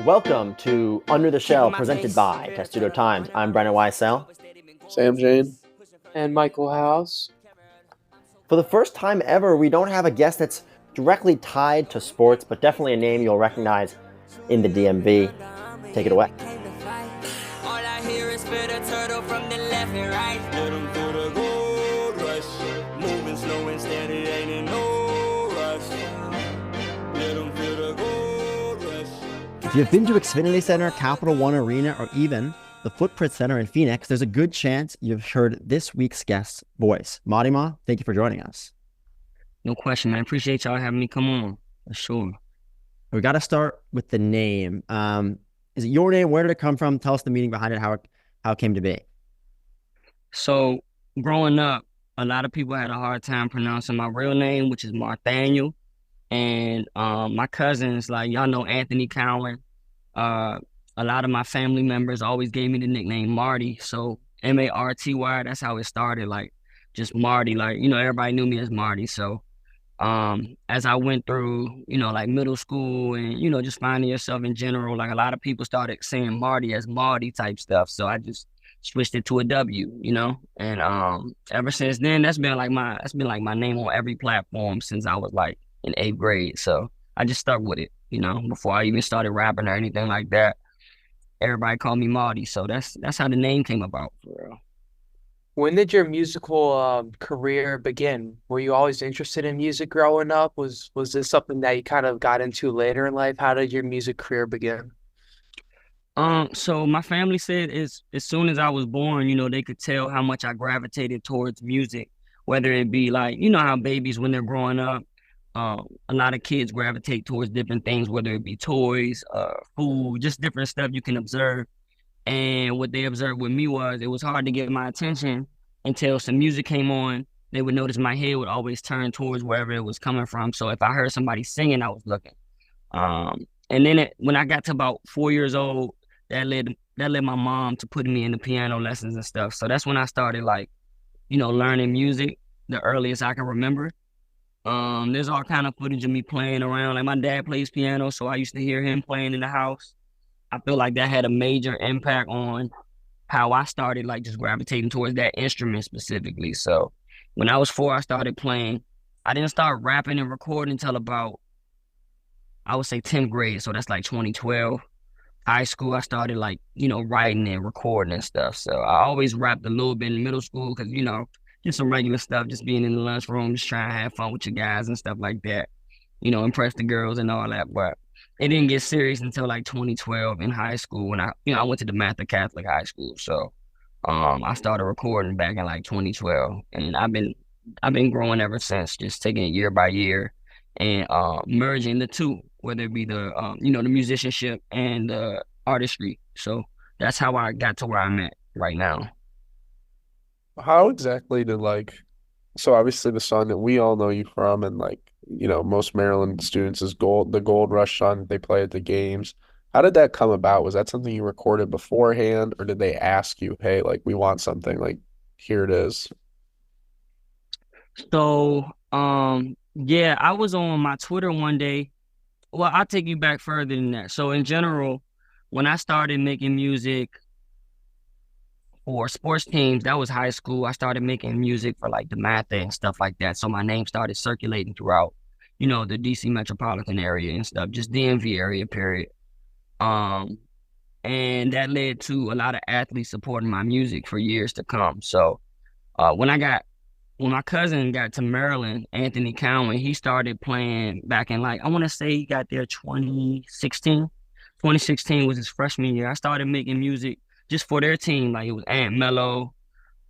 Welcome to Under the Shell, presented by Testudo Times. I'm Brennan Weissel. Sam Jane. And Michael House. For the first time ever, we don't have a guest that's directly tied to sports, but definitely a name you'll recognize in the DMV. Take it away. All I hear is spit a turtle from the left and right. Let them feel the gold rush. Moving slow and steady, ain't in no rush. Let them feel the gold rush. If you've been to Xfinity Center, Capital One Arena, or even the Footprint Center in Phoenix, there's a good chance you've heard this week's guest's voice. Mawty Maw, thank you for joining us. No question, man. Appreciate y'all having me come on, for sure. We got to start with the name. Is it your name? Where did it come from? Tell us the meaning behind it, how it came to be. So, growing up, a lot of people had a hard time pronouncing my real name, which is Marthaniel. And my cousins, like, y'all know Anthony Cowan. A lot of my family members always gave me the nickname Marty. So Marty, that's how it started, like just Marty. Like, everybody knew me as Marty. So as I went through, like middle school and, just finding yourself in general, like a lot of people started saying Marty as Marty type stuff. So I just switched it to a W, and ever since then, that's been like my name on every platform since I was like in 8th grade. So I just stuck with it, before I even started rapping or anything like that. Everybody called me Marty, so that's how the name came about, for real. When did your musical career begin? Were you always interested in music growing up? Was this something that you kind of got into later in life? How did your music career begin? So my family said as soon as I was born, they could tell how much I gravitated towards music, whether it be like, how babies when they're growing up, a lot of kids gravitate towards different things, whether it be toys, food, just different stuff you can observe. And what they observed with me was it was hard to get my attention until some music came on. They would notice my head would always turn towards wherever it was coming from. So if I heard somebody singing, I was looking. And then when I got to about 4 years old, that led my mom to putting me in the piano lessons and stuff. So that's when I started like, learning music the earliest I can remember. There's all kind of footage of me playing around. Like my dad plays piano, so I used to hear him playing in the house. I feel like that had a major impact on how I started like just gravitating towards that instrument specifically. So when I was 4, I started playing. I didn't start rapping and recording until about, I would say 10th grade. So that's like 2012. High school, I started like, writing and recording and stuff. So I always rapped a little bit in middle school because, just some regular stuff, just being in the lunchroom, just trying to have fun with your guys and stuff like that, impress the girls and all that. But it didn't get serious until like 2012 in high school when I went to the Mather Catholic High School. So I started recording back in like 2012, and I've been growing ever since, just taking it year by year and merging the two, whether it be the the musicianship and the artistry. So that's how I got to where I'm at right now. How exactly did so obviously the song that we all know you from and most Maryland students is the Gold Rush song that they play at the games. How did that come about? Was that something you recorded beforehand, or did they ask you, hey, we want something, here it is? So yeah, I was on my Twitter one day. Well, I'll take you back further than that. So in general, when I started making music for sports teams, that was high school. I started making music for like the Mather and stuff like that. So my name started circulating throughout, the DC metropolitan area and stuff, just DMV area, period. And that led to a lot of athletes supporting my music for years to come. So when my cousin got to Maryland, Anthony Cowan, he started playing back in I want to say he got there 2016. 2016 was his freshman year. I started making music just for their team. Like it was Aunt Mello,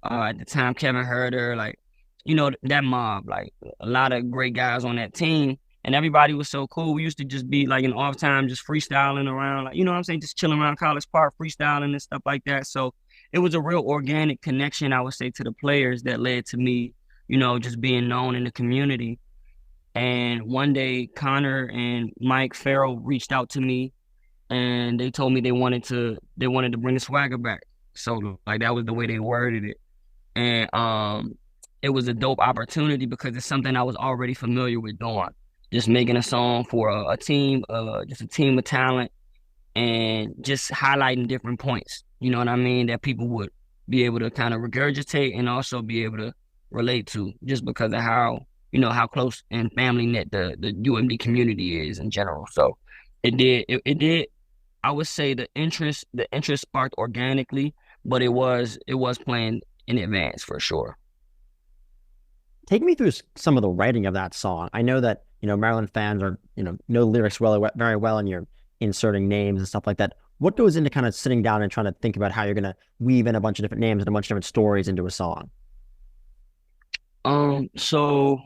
at the time Kevin Herter, that mob, like a lot of great guys on that team. And everybody was so cool. We used to just be like in off time, just freestyling around, what I'm saying, just chilling around College Park, freestyling and stuff like that. So it was a real organic connection, I would say, to the players that led to me, just being known in the community. And one day, Connor and Mike Farrell reached out to me, and they told me they wanted to bring the swagger back. So that was the way they worded it. And it was a dope opportunity because it's something I was already familiar with doing. Just making a song for a team, just a team of talent, and just highlighting different points, you know what I mean, that people would be able to kind of regurgitate and also be able to relate to, just because of how, how close and family knit the UMD community is in general. So it did, I would say the interest sparked organically, but it was planned in advance for sure. Take me through some of the writing of that song. I know that, Maryland fans are, know lyrics very well, and you're inserting names and stuff like that. What goes into kind of sitting down and trying to think about how you're going to weave in a bunch of different names and a bunch of different stories into a song? So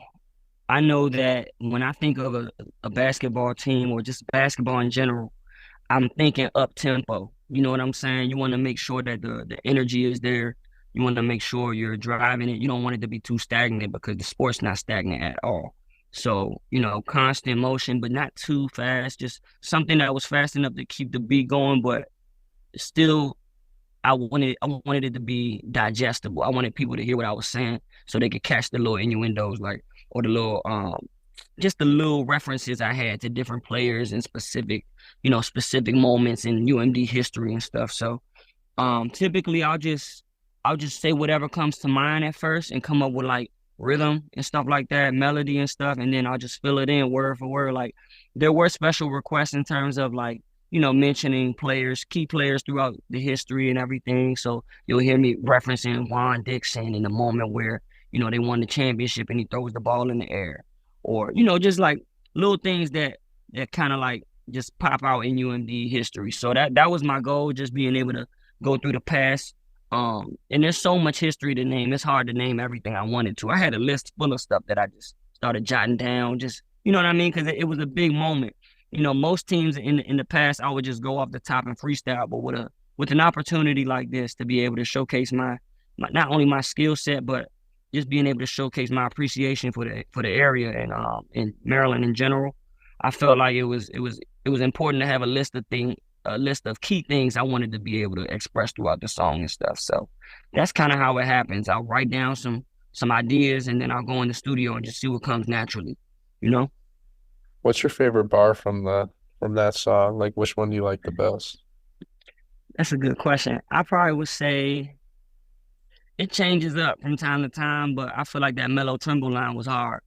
I know that when I think of a basketball team or just basketball in general, I'm thinking up tempo. You know what I'm saying? You want to make sure that the energy is there. You want to make sure you're driving it. You don't want it to be too stagnant, because the sport's not stagnant at all. So, constant motion, but not too fast. Just something that was fast enough to keep the beat going, but still I wanted it to be digestible. I wanted people to hear what I was saying so they could catch the little innuendos, like, or the little just the little references I had to different players and specific moments in UMD history and stuff. So typically I'll just say whatever comes to mind at first and come up with like rhythm and stuff like that, melody and stuff, and then I'll just fill it in word for word. Like, there were special requests in terms of like, mentioning players, key players throughout the history and everything. So you'll hear me referencing Juan Dixon in the moment where, they won the championship and he throws the ball in the air. Or, just like little things that kind of like just pop out in UMD history. So that was my goal, just being able to go through the past. And there's so much history to name. It's hard to name everything I wanted to. I had a list full of stuff that I just started jotting down, just, you know what I mean? Because it was a big moment. Most teams in the past, I would just go off the top and freestyle, but with an opportunity like this to be able to showcase my not only my skill set, but just being able to showcase my appreciation for the area and in Maryland in general, I felt like it was important to have a list of key things I wanted to be able to express throughout the song and stuff. So that's kind of how it happens. I'll write down some ideas, and then I'll go in the studio and just see what comes naturally, What's your favorite bar from that song? Like, which one do you like the best? That's a good question. I probably would say it changes up from time to time, but I feel like that mellow tremble line was hard.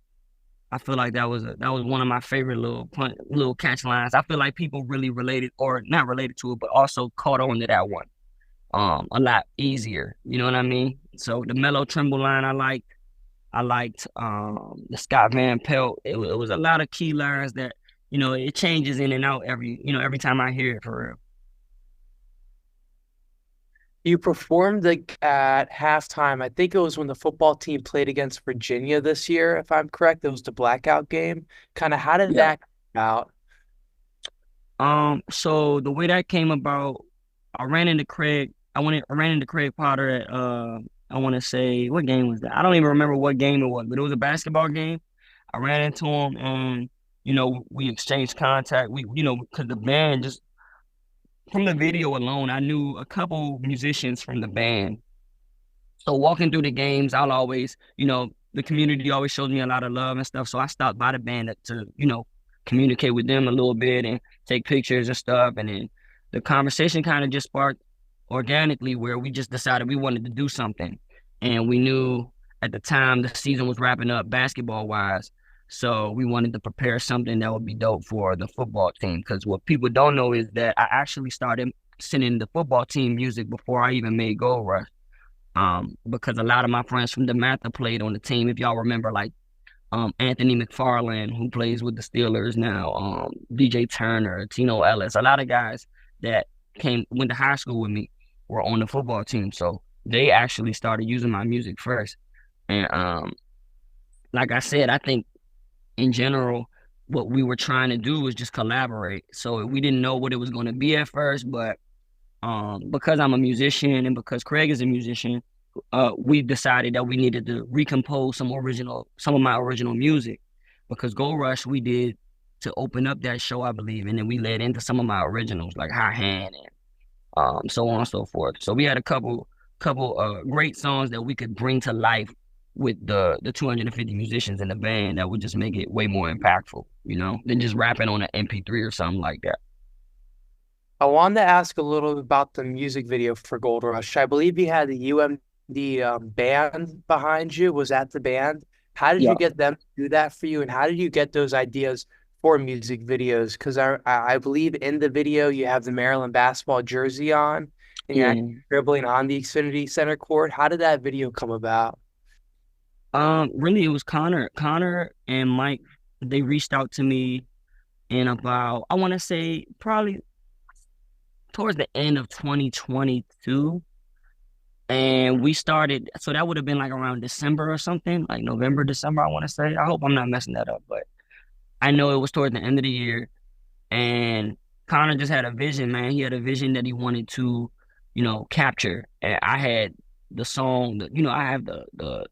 I feel like that was one of my favorite little catch lines. I feel like people really related, or not related to it, but also caught on to that one a lot easier. You know what I mean? So the mellow tremble line I liked the Scott Van Pelt. It was a lot of key lines that, it changes in and out every time I hear it, for real. You performed at halftime. I think it was when the football team played against Virginia this year, if I'm correct. It was the blackout game. Kind of how did that come out? So the way that came about, I ran into Craig Potter at I want to say, what game was that? I don't even remember what game it was, but it was a basketball game. I ran into him and, we exchanged contact. Because the band, just from the video alone, I knew a couple musicians from the band. So walking through the games, I'll always, the community always shows me a lot of love and stuff. So I stopped by the band to, communicate with them a little bit and take pictures and stuff. And then the conversation kind of just sparked organically, where we just decided we wanted to do something. And we knew at the time the season was wrapping up basketball wise. So we wanted to prepare something that would be dope for the football team. Because what people don't know is that I actually started sending the football team music before I even made Gold Rush. Because a lot of my friends from DeMatha played on the team. If y'all remember, like Anthony McFarland, who plays with the Steelers now, DJ Turner, Tino Ellis, a lot of guys that went to high school with me were on the football team. So they actually started using my music first. And like I said, I think in general, what we were trying to do was just collaborate. So we didn't know what it was going to be at first, but because I'm a musician and because Craig is a musician, we decided that we needed to recompose some of my original music, because Gold Rush we did to open up that show, I believe, and then we led into some of my originals like High Hand and so on and so forth. So we had a couple great songs that we could bring to life with the 250 musicians in the band that would just make it way more impactful, than just rapping on an MP3 or something like that. I wanted to ask a little bit about the music video for Gold Rush. I believe you had the UMD band behind you. Was that the band? How did you Yeah. get them to do that for you? And how did you get those ideas for music videos? Because I believe in the video you have the Maryland basketball jersey on and you're Yeah. actually dribbling on the Xfinity Center court. How did that video come about? Really, it was Connor and Mike. They reached out to me in about, I want to say, probably towards the end of 2022. And we started, so that would have been like around December or something, like November, December, I want to say. I hope I'm not messing that up, but I know it was towards the end of the year. And Connor just had a vision, man. He had a vision that he wanted to, capture. And I had the song, I have the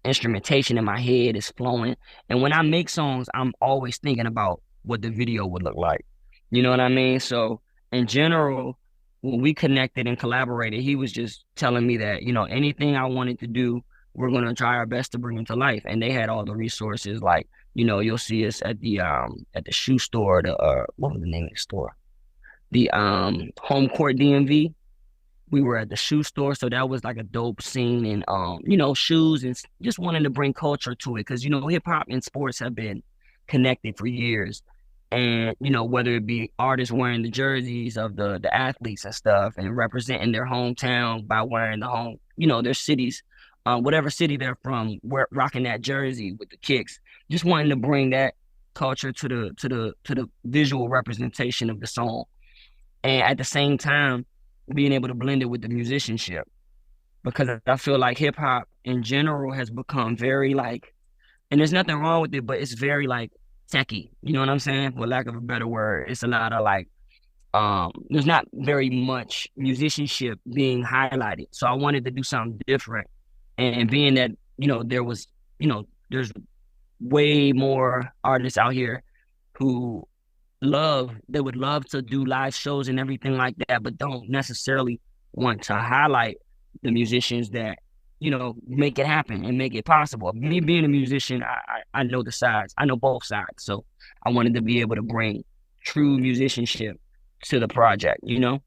instrumentation in my head is flowing. And when I make songs, I'm always thinking about what the video would look like. You know what I mean? So in general, when we connected and collaborated, he was just telling me that, anything I wanted to do, we're gonna try our best to bring it to life. And they had all the resources, like, you'll see us at the shoe store, what was the name of the store? The Home Court DMV. We were at the shoe store, so that was like a dope scene, and shoes, and just wanting to bring culture to it, because hip hop and sports have been connected for years. And whether it be artists wearing the jerseys of the athletes and stuff, and representing their hometown by wearing the their cities, whatever city they're from, rocking that jersey with the kicks, just wanting to bring that culture to the visual representation of the song, and at the same time being able to blend it with the musicianship, because I feel like hip hop in general has become very like, and there's nothing wrong with it, but it's very like techie, you know what I'm saying? For lack of a better word, it's a lot of like, there's not very much musicianship being highlighted. So I wanted to do something different. And being that, there was, there's way more artists out here who they would love to do live shows and everything like that, but don't necessarily want to highlight the musicians that, make it happen and make it possible. Me being a musician, I know the sides. I know both sides. So I wanted to be able to bring true musicianship to the project,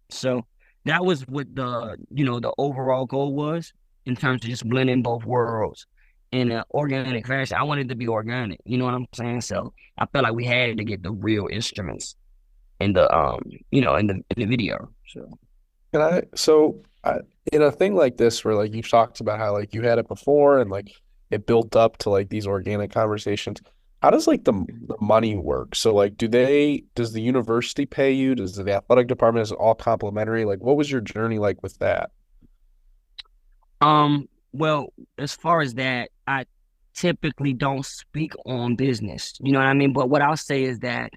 So that was what the overall goal was, in terms of just blending both worlds in an organic fashion. I wanted to be organic, you know what I'm saying? So I felt like we had to get the real instruments in the in the video. In a thing like this where like you've talked about how like you had it before and like it built up to like these organic conversations, how does like the money work? So like does the university pay you? Does the athletic department, is it all complimentary? Like what was your journey like with that? Well, as far as that, I typically don't speak on business. You know what I mean? But what I'll say is that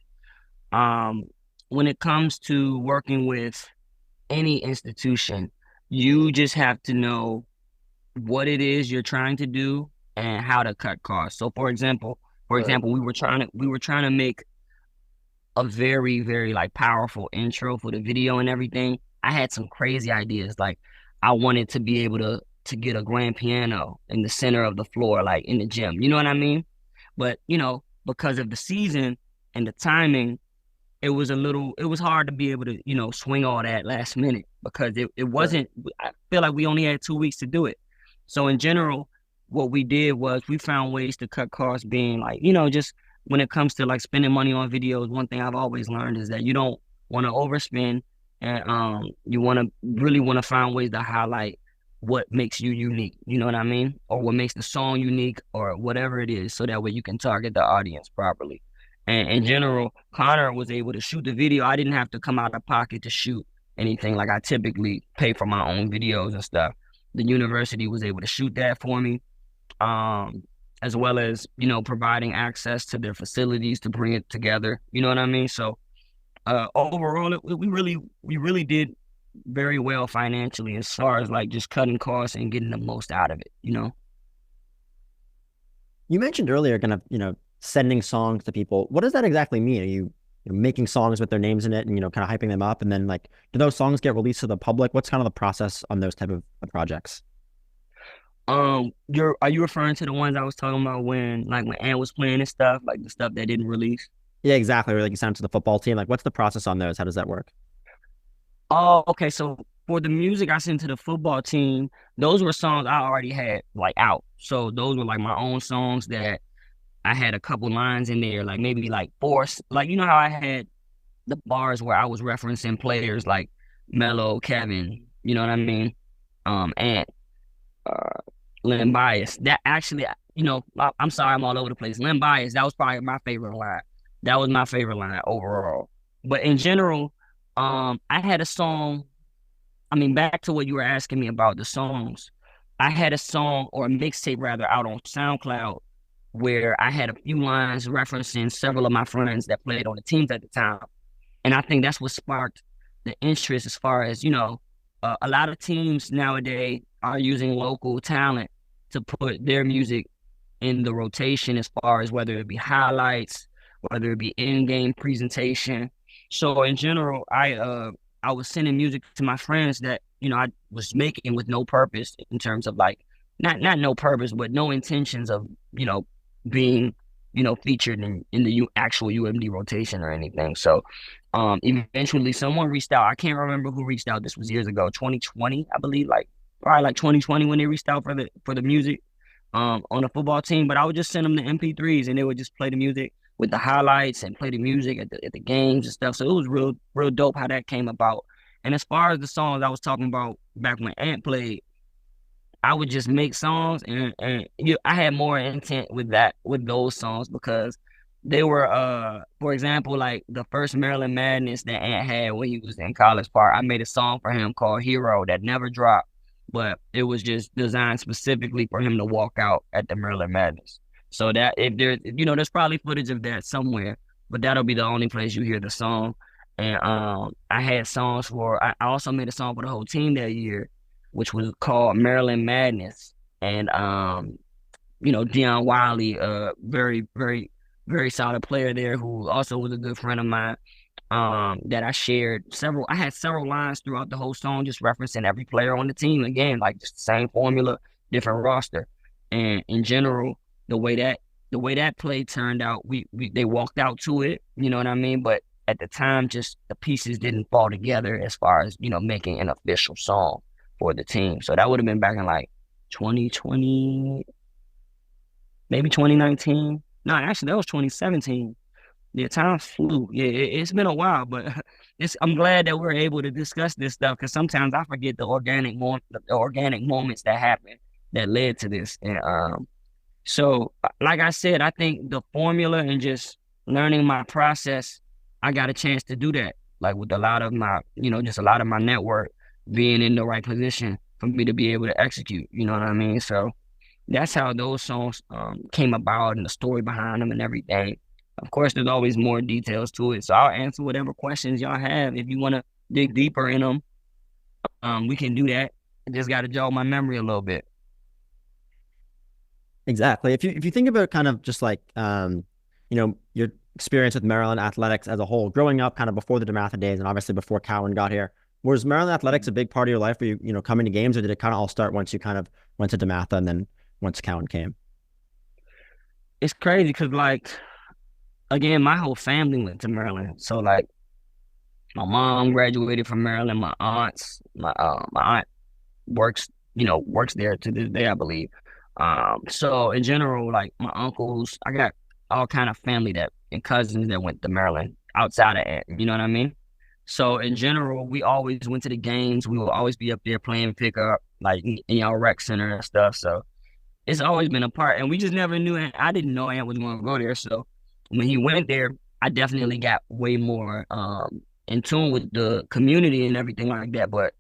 when it comes to working with any institution, you just have to know what it is you're trying to do and how to cut costs. So for example, we were trying to make a very, very like powerful intro for the video and everything. I had some crazy ideas. Like I wanted to be able to get a grand piano in the center of the floor, like in the gym. You know what I mean? But, because of the season and the timing, it was hard to be able to, swing all that last minute, because it wasn't, I feel like we only had 2 weeks to do it. So in general, what we did was we found ways to cut costs, being like, just when it comes to like spending money on videos, one thing I've always learned is that you don't want to overspend, and you really want to find ways to highlight what makes you unique, you know what I mean? Or what makes the song unique, or whatever it is, so that way you can target the audience properly. And in general, Connor was able to shoot the video. I didn't have to come out of pocket to shoot anything. Like I typically pay for my own videos and stuff. The university was able to shoot that for me, as well as, providing access to their facilities to bring it together. You know what I mean? So overall, we really did very well financially, as far as like just cutting costs and getting the most out of it, You mentioned earlier kind of, sending songs to people. What does that exactly mean? Are you, making songs with their names in it and, kind of hyping them up? And then like, do those songs get released to the public? What's kind of the process on those type of projects? Are you referring to the ones I was talking about when Ant was playing and stuff, like the stuff that didn't release? Yeah, exactly. Or like you signed to the football team. Like what's the process on those? How does that work? Oh, okay. So for the music I sent to the football team, those were songs I already had like out. So those were like my own songs that I had a couple lines in there, like maybe like four, like you know how I had the bars where I was referencing players like Melo, Kevin, you know what I mean? And uh, Len Bias. That actually, I'm sorry, I'm all over the place. Len Bias, that was probably my favorite line. That was my favorite line overall. But in general, I had a song. I mean, back to what you were asking me about the songs. I had a song or a mixtape rather out on SoundCloud where I had a few lines referencing several of my friends that played on the teams at the time. And I think that's what sparked the interest as far as, a lot of teams nowadays are using local talent to put their music in the rotation as far as whether it be highlights, whether it be in-game presentation. So in general, I was sending music to my friends that, I was making with no purpose in terms of like not no purpose, but no intentions of, being, featured in the actual UMD rotation or anything. So eventually someone reached out. I can't remember who reached out. This was years ago, 2020, I believe, like probably like 2020 when they reached out for the music on the football team. But I would just send them the MP3s and they would just play the music with the highlights and play the music at the games and stuff. So it was real dope how that came about. And as far as the songs I was talking about back when Ant played, I would just make songs and I had more intent with those songs because they were for example like the first Maryland Madness that Ant had when he was in College Park. I made a song for him called Hero that never dropped, but it was just designed specifically for him to walk out at the Maryland Madness. So that if there there's probably footage of that somewhere, but that'll be the only place you hear the song. And I had songs I also made a song for the whole team that year which was called Maryland Madness. And Dion Wiley, very, very, very solid player there who also was a good friend of mine. That I had several lines throughout the whole song, just referencing every player on the team. Again, like just the same formula, different roster. And in general, the way that play turned out, they walked out to it, you know what I mean? But at the time, just the pieces didn't fall together as far as, making an official song for the team. So that would have been back in like 2020, maybe 2019. No, actually that was 2017. Yeah, time flew. Yeah, it's been a while, but I'm glad that we're able to discuss this stuff because sometimes I forget the organic moments that happened that led to this. And so like I said, I think the formula and just learning my process, I got a chance to do that. Like with a lot of my, just a lot of my network being in the right position for me to be able to execute. You know what I mean? So that's how those songs came about and the story behind them and everything. Of course, there's always more details to it. So I'll answer whatever questions y'all have. If you want to dig deeper in them, we can do that. I just got to jog my memory a little bit. Exactly. If you think about kind of just like your experience with Maryland athletics as a whole, growing up kind of before the DeMatha days and obviously before Cowan got here, was Maryland athletics a big part of your life? Were you coming to games, or did it kind of all start once you kind of went to DeMatha and then once Cowan came? It's crazy because like again, my whole family went to Maryland. So like my mom graduated from Maryland. My aunt works there to this day, I believe. So in general, like my uncles, I got all kind of family and cousins that went to Maryland outside of it. You know what I mean? So in general, we always went to the games. We will always be up there playing pickup, like in our rec center and stuff. So it's always been a part, and we just never knew. I didn't know Ant was going to go there. So when he went there, I definitely got way more in tune with the community and everything like that. But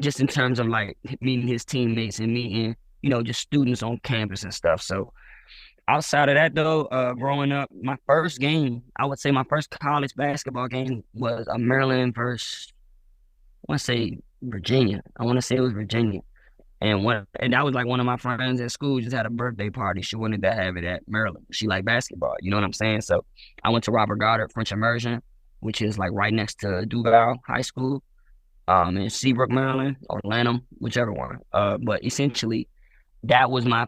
just in terms of like meeting his teammates and meeting, just students on campus and stuff. So outside of that, though, growing up, my first game, I would say my first college basketball game was a Maryland versus, I want to say Virginia. I want to say it was Virginia. And that was like one of my friends at school just had a birthday party. She wanted to have it at Maryland. She liked basketball, you know what I'm saying? So I went to Robert Goddard French Immersion, which is like right next to Duval High School, in Seabrook, Maryland, or Lanham, whichever one. But essentially, that was my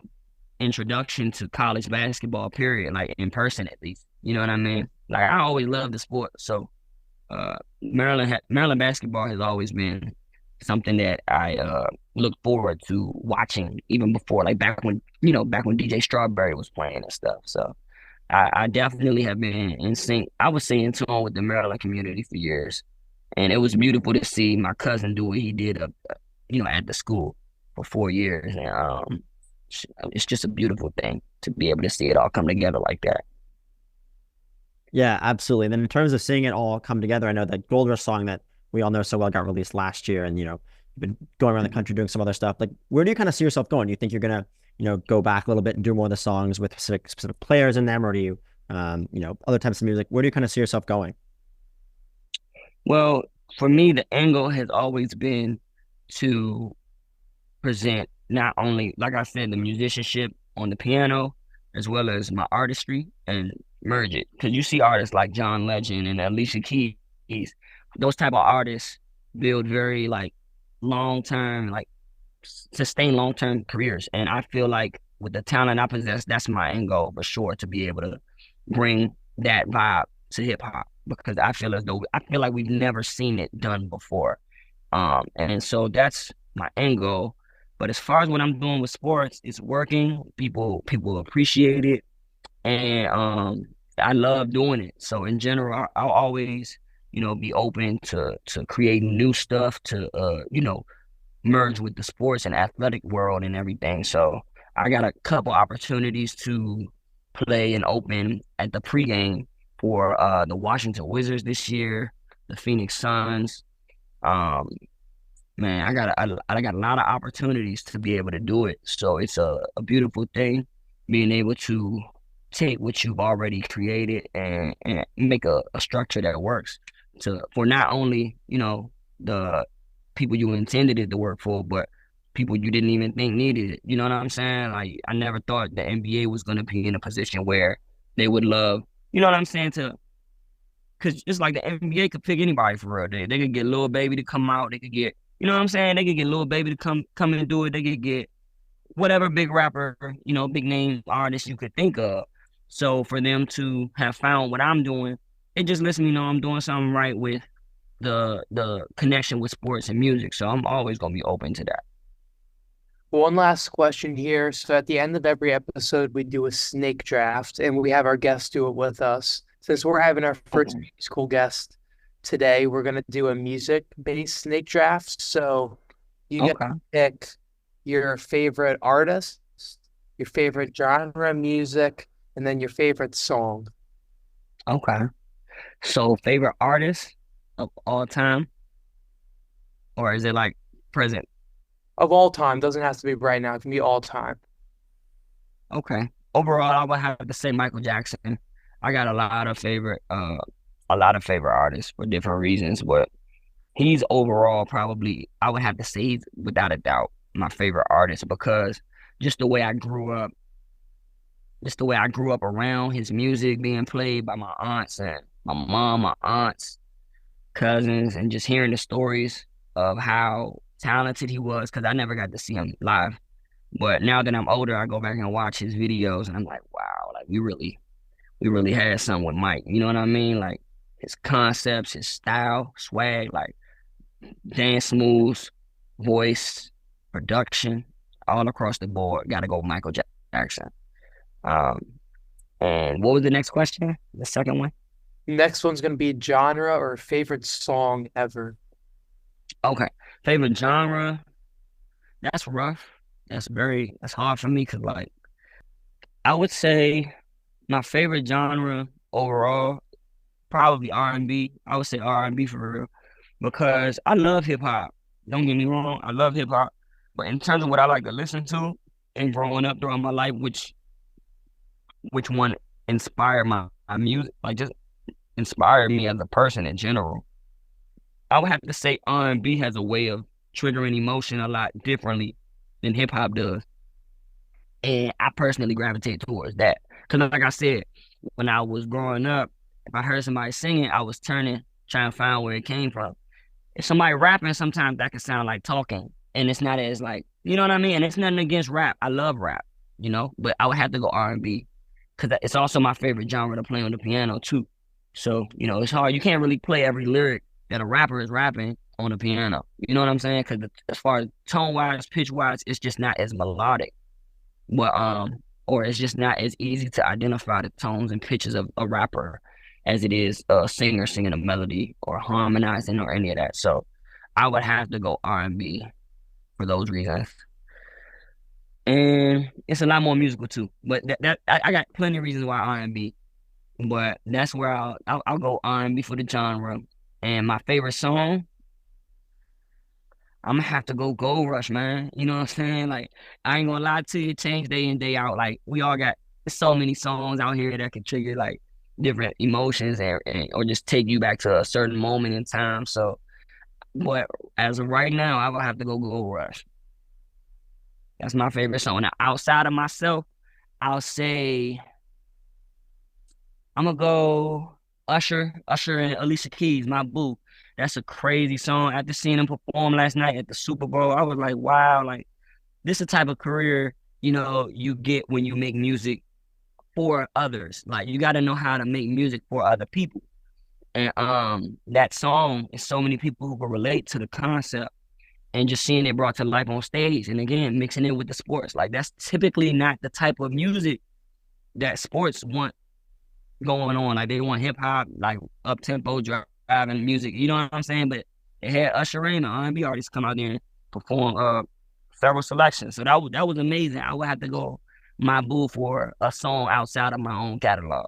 introduction to college basketball, period, like in person at least. You know what I mean? Like I always loved the sport. So Maryland basketball has always been something that I look forward to watching even before, like back when DJ Strawberry was playing and stuff. So I definitely have been in sync. I would say in tune with the Maryland community for years, and it was beautiful to see my cousin do what he did at the school for 4 years, and it's just a beautiful thing to be able to see it all come together like that. Yeah, absolutely. And then in terms of seeing it all come together, I know that Gold Rush song that we all know so well got released last year, and you've been going around the country doing some other stuff. Like, where do you kind of see yourself going? Do you think you're gonna, go back a little bit and do more of the songs with specific players in them, or do you, other types of music? Where do you kind of see yourself going? Well, for me, the angle has always been to present not only, like I said, the musicianship on the piano, as well as my artistry, and merge it. Because you see artists like John Legend and Alicia Keys, those type of artists build very like long-term, like sustain long-term careers. And I feel like with the talent I possess, that's my end goal for sure, to be able to bring that vibe to hip hop, because I feel like we've never seen it done before. And so that's my end goal. But as far as what I'm doing with sports, it's working. People appreciate it, and I love doing it. So in general, I'll always, be open to creating new stuff to merge with the sports and athletic world and everything. So I got a couple opportunities to play and open at the pregame for the Washington Wizards this year, the Phoenix Suns. Man, I got a lot of opportunities to be able to do it. So it's a beautiful thing, being able to take what you've already created and make a structure that works for not only, the people you intended it to work for, but people you didn't even think needed it. You know what I'm saying? Like, I never thought the NBA was going to be in a position where they would love, you know what I'm saying, because it's like the NBA could pick anybody for real. They could get Lil Baby to come out. They could get, you know what I'm saying? They could get Lil Baby to come in and do it. They could get whatever big rapper, big name artist you could think of. So for them to have found what I'm doing, it just lets me know I'm doing something right with the connection with sports and music. So I'm always going to be open to that. One last question here. So at the end of every episode, we do a snake draft, and we have our guests do it with us. Since we're having our first musical guest today, we're going to do a music-based snake draft. So you get to pick your favorite artist, your favorite genre of music, and then your favorite song. Okay. So favorite artist of all time? Or is it like present? Of all time. Doesn't have to be right now. It can be all time. Okay. Overall, I would have to say Michael Jackson. I got a lot of favorite artists for different reasons, but he's overall probably, I would have to say, he's without a doubt my favorite artist, because just the way I grew up around his music being played by my aunts and my mom, my aunts, cousins, and just hearing the stories of how talented he was, because I never got to see him live. But now that I'm older, I go back and watch his videos, and I'm like, wow, like we really had something with Mike. You know what I mean? Like his concepts, his style, swag, like dance moves, voice, production, all across the board. Got to go Michael Jackson. And what was the next question? The second one? Next one's going to be genre or favorite song ever. Okay. Favorite genre? That's rough. That's hard for me, because like, I would say my favorite genre overall, probably R&B. I would say R&B for real, because I love hip hop. Don't get me wrong, I love hip hop. But in terms of what I like to listen to and growing up throughout my life, which one inspired my music, like just inspired me as a person in general, I would have to say R&B has a way of triggering emotion a lot differently than hip hop does. And I personally gravitate towards that. Because like I said, when I was growing up, if I heard somebody singing, I was trying to find where it came from. If somebody rapping, sometimes that can sound like talking. And it's not as like, you know what I mean? And it's nothing against rap. I love rap, but I would have to go R&B, because it's also my favorite genre to play on the piano too. So, it's hard. You can't really play every lyric that a rapper is rapping on a piano. You know what I'm saying? Because as far as tone-wise, pitch-wise, it's just not as melodic. But or it's just not as easy to identify the tones and pitches of a rapper as it is a singer singing a melody or harmonizing or any of that. So I would have to go R&B for those reasons. And it's a lot more musical too. But I got plenty of reasons why R&B. But that's where I'll go R&B for the genre. And my favorite song, I'm gonna have to go Gold Rush, man. You know what I'm saying? Like, I ain't gonna lie to you, change day in, day out. Like, we all got so many songs out here that can trigger like different emotions and or just take you back to a certain moment in time. So, but as of right now, I will have to go Gold Rush. That's my favorite song. Now, outside of myself, I'll say I'm gonna go Usher and Alicia Keys, My Boo. That's a crazy song. After seeing him perform last night at the Super Bowl, I was like, wow, like this is the type of career, you get when you make music for others. Like you gotta know how to make music for other people. And that song is so many people who can relate to the concept and just seeing it brought to life on stage. And again, mixing it with the sports. Like that's typically not the type of music that sports want going on. Like they want hip hop, like up tempo driving music. You know what I'm saying? But they had Usher and the R&B artists come out there and perform several selections. So that was amazing. I would have to go My Boo for a song outside of my own catalog.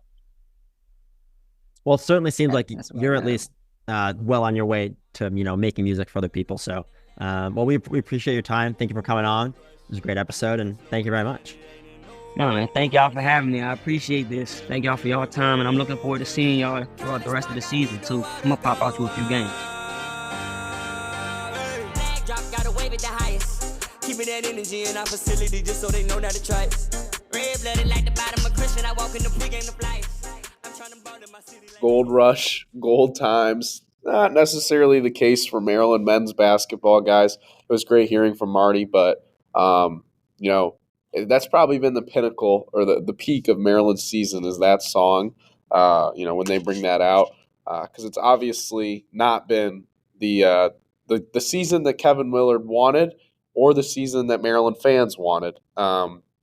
Well, it certainly seems like That's what you're I at got. least well on your way to making music for other people. So, well, we appreciate your time. Thank you for coming on. It was a great episode, and thank you very much. No, man, thank y'all for having me. I appreciate this. Thank y'all for y'all time, and I'm looking forward to seeing y'all throughout the rest of the season too. I'm gonna pop out to a few games. Flag drop, gotta wave at the highest. Keeping that energy in our facility just so they know not to try it. Red blooded like the bottom of Christian. I walk in the pregame to flights. I'm trying to ball in my city. Like Gold Rush, gold times. Not necessarily the case for Maryland men's basketball, guys. It was great hearing from Marty, but you know, that's probably been the pinnacle or the peak of Maryland's season is that song. When they bring that out, because it's obviously not been the season that Kevin Willard wanted or the season that Maryland fans wanted.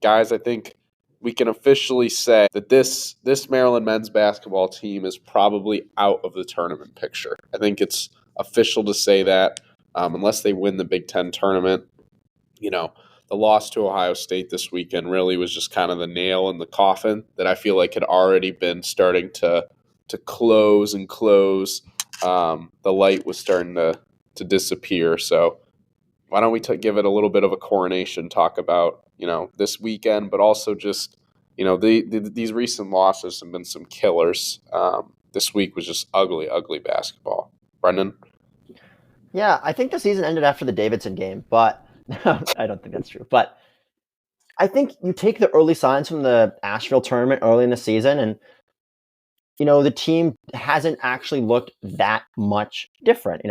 Guys, I think we can officially say that this Maryland men's basketball team is probably out of the tournament picture. I think it's official to say that unless they win the Big Ten tournament. The loss to Ohio State this weekend really was just kind of the nail in the coffin that I feel like had already been starting to close and close. The light was starting to disappear. So why don't we give it a little bit of a coronation, talk about, this weekend, but also just, these recent losses have been some killers. This week was just ugly, ugly basketball. Brendan? Yeah, I think the season ended after the Davidson game, but I don't think that's true. But I think you take the early signs from the Asheville tournament early in the season, and the team hasn't actually looked that much different.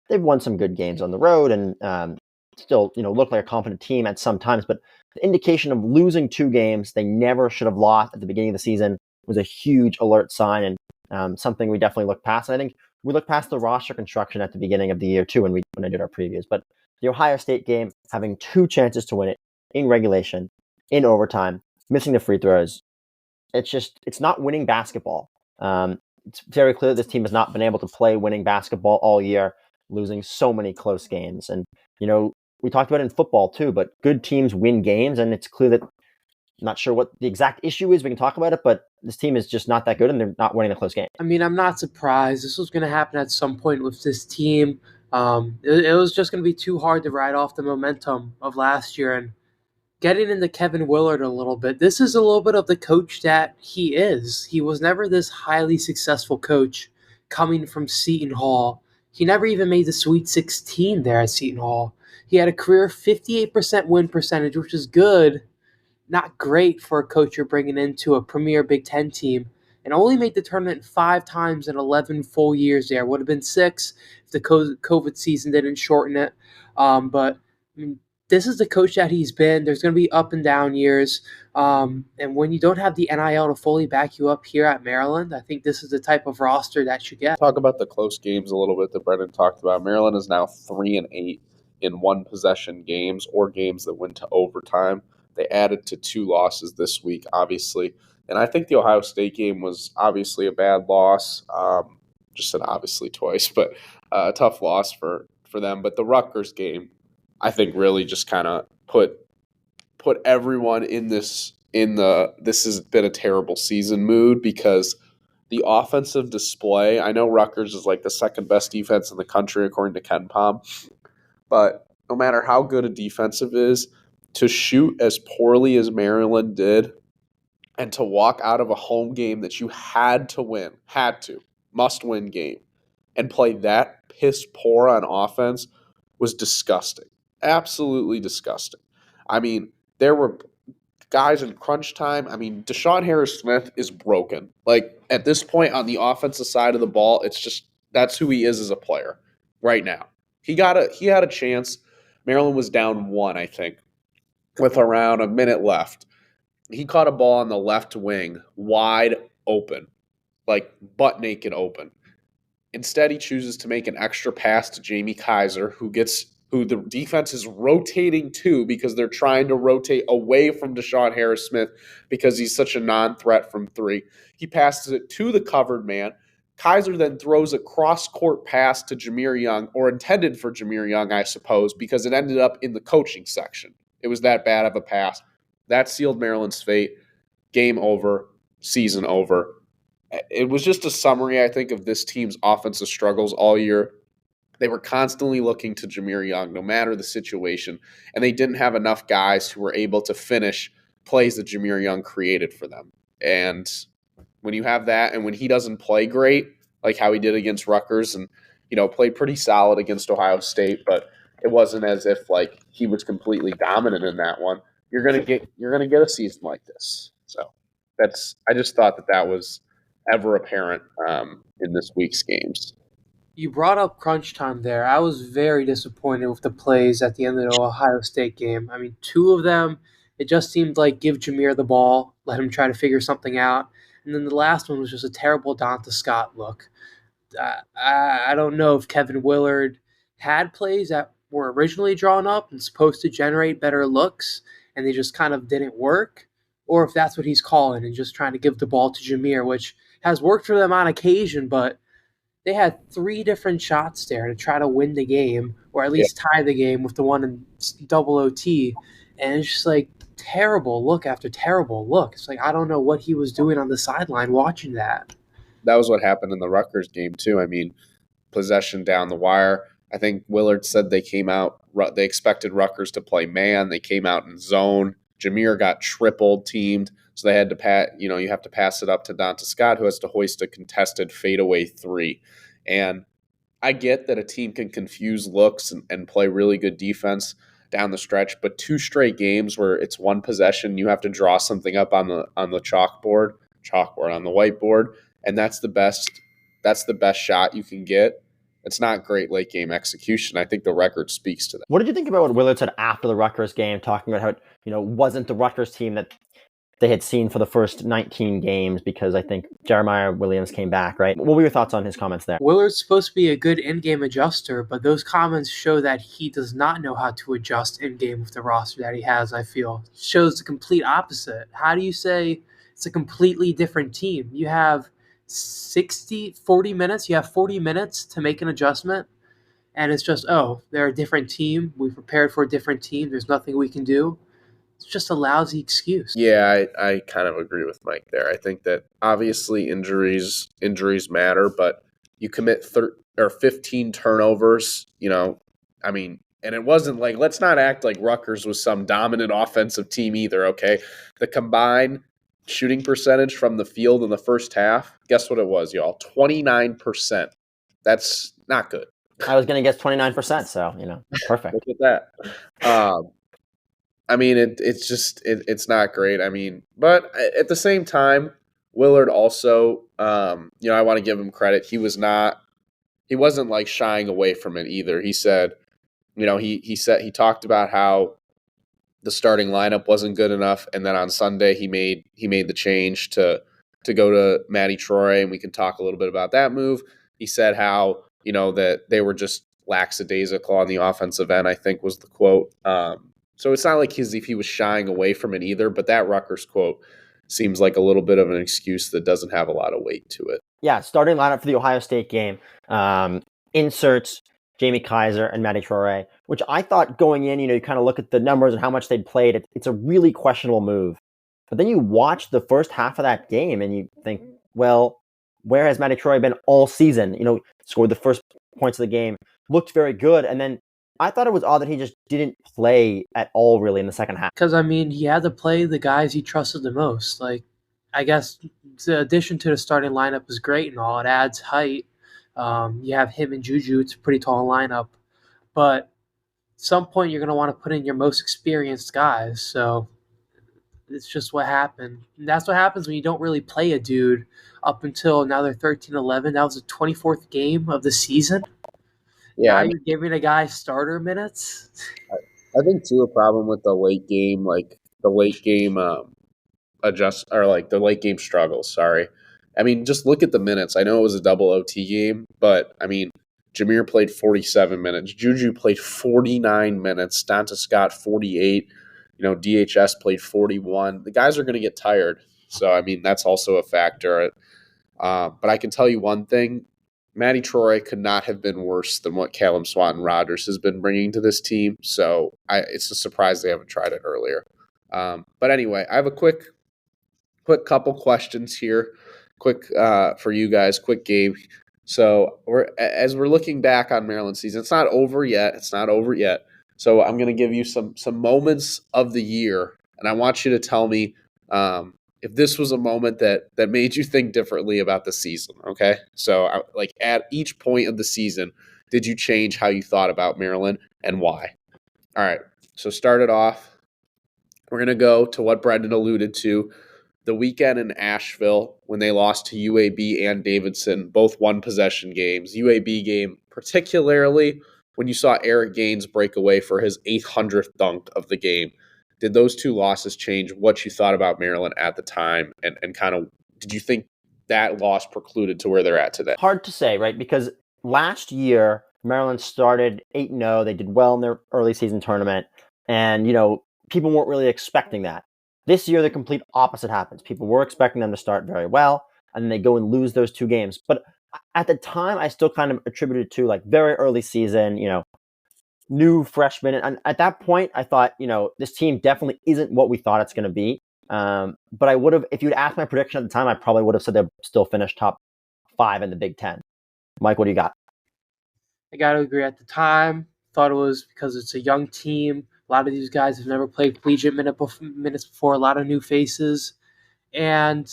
They've won some good games on the road and still, look like a confident team at some times. But the indication of losing 2 games they never should have lost at the beginning of the season was a huge alert sign and something we definitely looked past. And I think we looked past the roster construction at the beginning of the year too when I did our previews. But the Ohio State game, having 2 chances to win it in regulation, in overtime, missing the free throws, it's not winning basketball. It's very clear this team has not been able to play winning basketball all year, losing so many close games. And, we talked about it in football too, but good teams win games, and it's clear that I'm not sure what the exact issue is. We can talk about it, but this team is just not that good, and they're not winning the close game. I mean, I'm not surprised. This was going to happen at some point with this team. It was just going to be too hard to ride off the momentum of last year. And getting into Kevin Willard a little bit, this is a little bit of the coach that he is. He was never this highly successful coach coming from Seton Hall. He never even made the Sweet 16 there at Seton Hall. He had a career 58% win percentage, which is good, not great for a coach you're bringing into a premier Big Ten team, and only made the tournament 5 times in 11 full years there. Would have been 6 if the COVID season didn't shorten it. But I mean, this is the coach that he's been. There's going to be up and down years. And when you don't have the NIL to fully back you up here at Maryland, I think this is the type of roster that you get. Talk about the close games a little bit that Brendan talked about. Maryland is now 3-8 in one possession games or games that went to overtime. They added to 2 losses this week, obviously. And I think the Ohio State game was obviously a bad loss. Just said obviously twice, but a tough loss for them. But the Rutgers game, I think, really just kind of put everyone in this has been a terrible season mood, because the offensive display, I know Rutgers is like the second best defense in the country according to Ken Pom, but no matter how good a defensive is, to shoot as poorly as Maryland did and to walk out of a home game that you had to win, must-win game, and play that piss poor on offense was disgusting. Absolutely disgusting. I mean, there were guys in crunch time. I mean, Deshaun Harris-Smith is broken. Like, at this point on the offensive side of the ball, it's just that's who he is as a player right now. He had a chance. Maryland was down 1, I think, with around a minute left. He caught a ball on the left wing, wide open, like butt naked open. Instead, he chooses to make an extra pass to Jamie Kaiser, who the defense is rotating to because they're trying to rotate away from Deshaun Harris-Smith because he's such a non-threat from 3. He passes it to the covered man. Kaiser then throws a cross-court pass to Jameer Young, or intended for Jameer Young, I suppose, because it ended up in the coaching section. It was that bad of a pass. That sealed Maryland's fate. Game over. Season over. It was just a summary, I think, of this team's offensive struggles all year. They were constantly looking to Jameer Young, no matter the situation, and they didn't have enough guys who were able to finish plays that Jameer Young created for them. And when you have that, and when he doesn't play great, like how he did against Rutgers, and played pretty solid against Ohio State, but it wasn't as if like he was completely dominant in that one. You're gonna get a season like this. So I just thought that was ever apparent in this week's games. You brought up crunch time there. I was very disappointed with the plays at the end of the Ohio State game. I mean, 2 of them, it just seemed like give Jameer the ball, let him try to figure something out. And then the last one was just a terrible Donta Scott look. I don't know if Kevin Willard had plays that were originally drawn up and supposed to generate better looks, and they just kind of didn't work, or if that's what he's calling and just trying to give the ball to Jameer, which has worked for them on occasion, but they had 3 different shots there to try to win the game, or at least tie the game with the one in double OT. And it's just like terrible look after terrible look. It's like, I don't know what he was doing on the sideline watching that. That was what happened in the Rutgers game too. I mean, possession down the wire. I think Willard said they expected Rutgers to play man. They came out in zone. Jameer got triple teamed. So they had to you have to pass it up to Donta Scott, who has to hoist a contested fadeaway 3. And I get that a team can confuse looks and play really good defense down the stretch, but 2 straight games where it's one possession, you have to draw something up on the chalkboard on the whiteboard, and that's the best shot you can get. It's not great late game execution. I think the record speaks to that. What did you think about what Willard said after the Rutgers game, talking about how it wasn't the Rutgers team that they had seen for the first 19 games, because I think Jeremiah Williams came back, right? What were your thoughts on his comments there? Willard's supposed to be a good in-game adjuster, but those comments show that he does not know how to adjust in-game with the roster that he has, I feel. It shows the complete opposite. How do you say it's a completely different team? You have 40 minutes. You have 40 minutes to make an adjustment, and it's just, they're a different team. We prepared for a different team. There's nothing we can do. It's just a lousy excuse. Yeah, I kind of agree with Mike there. I think that obviously injuries matter, but you commit 15 turnovers, I mean, and it wasn't like, let's not act like Rutgers was some dominant offensive team either, okay? The combined shooting percentage from the field in the first half, guess what it was, y'all? 29%. That's not good. I was going to guess 29%, so, perfect. Look at that. I mean, it's not great. I mean, but at the same time, Willard also, I want to give him credit. He wasn't like shying away from it either. He said, he talked about how the starting lineup wasn't good enough, and then on Sunday he made the change to go to Matty Troy, and we can talk a little bit about that move. He said how that they were just lackadaisical on the offensive end, I think was the quote. So it's not like he was shying away from it either, but that Rutgers quote seems like a little bit of an excuse that doesn't have a lot of weight to it. Yeah, starting lineup for the Ohio State game inserts Jamie Kaiser and Matty Troy, which I thought going in, you kind of look at the numbers and how much they'd played. It's a really questionable move. But then you watch the first half of that game and you think, well, where has Matty Troy been all season? Scored the first points of the game, looked very good. And then I thought it was odd that he just didn't play at all really in the second half. Because, he had to play the guys he trusted the most. Like, I guess the addition to the starting lineup is great and all. It adds height. You have him and Juju. It's a pretty tall lineup. But at some point, you're going to want to put in your most experienced guys. So it's just what happened. And that's what happens when you don't really play a dude up until now they're 13-11. That was the 24th game of the season. Yeah, now you're giving a guy starter minutes. I think too a problem with the late game, the late game struggles. Sorry, just look at the minutes. I know it was a double OT game, but Jameer played 47 minutes. Juju played 49 minutes. Donta Scott 48. DHS played 41. The guys are going to get tired, so that's also a factor. But I can tell you one thing. Matty Troy could not have been worse than what Callum Swanton-Rogers has been bringing to this team. So it's a surprise they haven't tried it earlier. But anyway, I have a quick couple questions here. Quick for you guys, quick game. So as we're looking back on Maryland season, it's not over yet. So I'm going to give you some moments of the year, and I want you to tell me if this was a moment that made you think differently about the season, okay? So, at each point of the season, did you change how you thought about Maryland and why? All right, so start it off. We're going to go to what Brendan alluded to, the weekend in Asheville when they lost to UAB and Davidson, both one-possession games. UAB game, particularly when you saw Eric Gaines break away for his 800th dunk of the game. Did those two losses change what you thought about Maryland at the time? And kind of, did you think that loss precluded to where they're at today? Hard to say, right? Because last year, Maryland started 8-0. They did well in their early season tournament. And, people weren't really expecting that. This year, the complete opposite happens. People were expecting them to start very well, and then they go and lose those two games. But at the time, I still kind of attributed it to very early season, new freshman. And at that point, I thought, this team definitely isn't what we thought it's going to be. But I would have, if you'd asked my prediction at the time, I probably would have said they'd still finish top 5 in the Big Ten. Mike, what do you got? I got to agree. At the time, thought it was because it's a young team. A lot of these guys have never played collegiate minutes before, a lot of new faces. And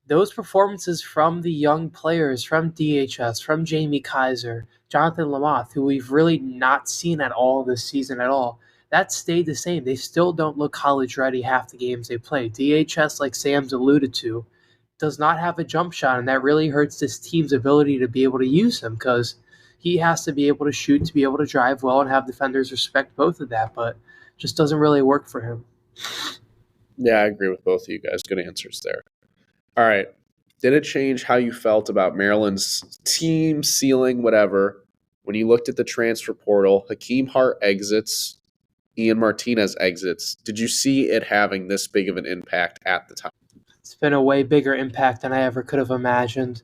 those performances from the young players, from DHS, from Jamie Kaiser, Jonathan Lamoth, who we've really not seen at all this season at all, that stayed the same. They still don't look college ready half the games they play. DHS, like Sam's alluded to, does not have a jump shot, and that really hurts this team's ability to be able to use him because he has to be able to shoot, to be able to drive well, and have defenders respect both of that, but just doesn't really work for him. Yeah, I agree with both of you guys. Good answers there. All right. Did it change how you felt about Maryland's team, ceiling, whatever, when you looked at the transfer portal? Hakeem Hart exits, Ian Martinez exits. Did you see it having this big of an impact at the time? It's been a way bigger impact than I ever could have imagined.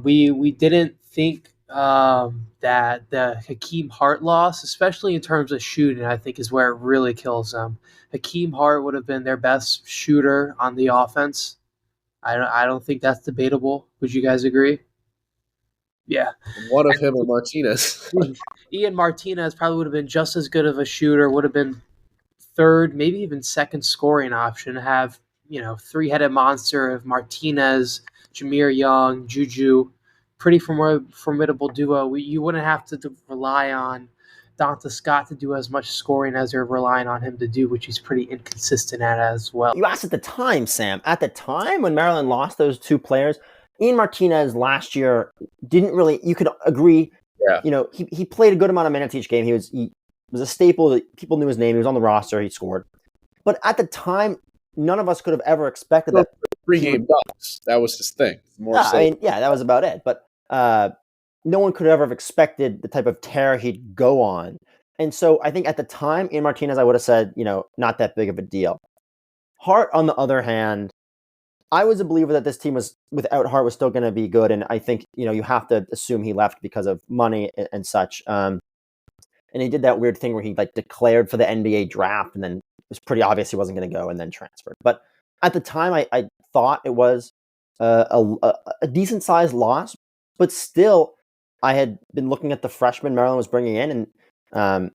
We didn't think that the Hakeem Hart loss, especially in terms of shooting, I think is where it really kills them. Hakeem Hart would have been their best shooter on the offense. I don't think that's debatable. Would you guys agree? Yeah. One of him or Martinez. Ian Martinez probably would have been just as good of a shooter, would have been third, maybe even second scoring option. Have, three-headed monster of Martinez, Jameer Young, Juju, pretty formidable duo. You wouldn't have to rely on Donta Scott to do as much scoring as you're relying on him to do, which he's pretty inconsistent at as well. You asked at the time, Sam. At the time when Maryland lost those two players, Ian Martinez last year didn't really, you could agree, Yeah. He played a good amount of minutes each game. He was a staple. That people knew his name. He was on the roster. He scored. But at the time, none of us could have ever expected that. Pre-game dunks. That was his thing. That was about it. But no one could ever have expected the type of tear he'd go on. And so I think at the time, Ian Martinez, I would have said, not that big of a deal. Hart, on the other hand, I was a believer that this team without Hart was still going to be good. And I think, you have to assume he left because of money and such. And he did that weird thing where he declared for the NBA draft and then it was pretty obvious he wasn't going to go and then transferred. But at the time, I thought it was a decent sized loss, but still I had been looking at the freshman Maryland was bringing in and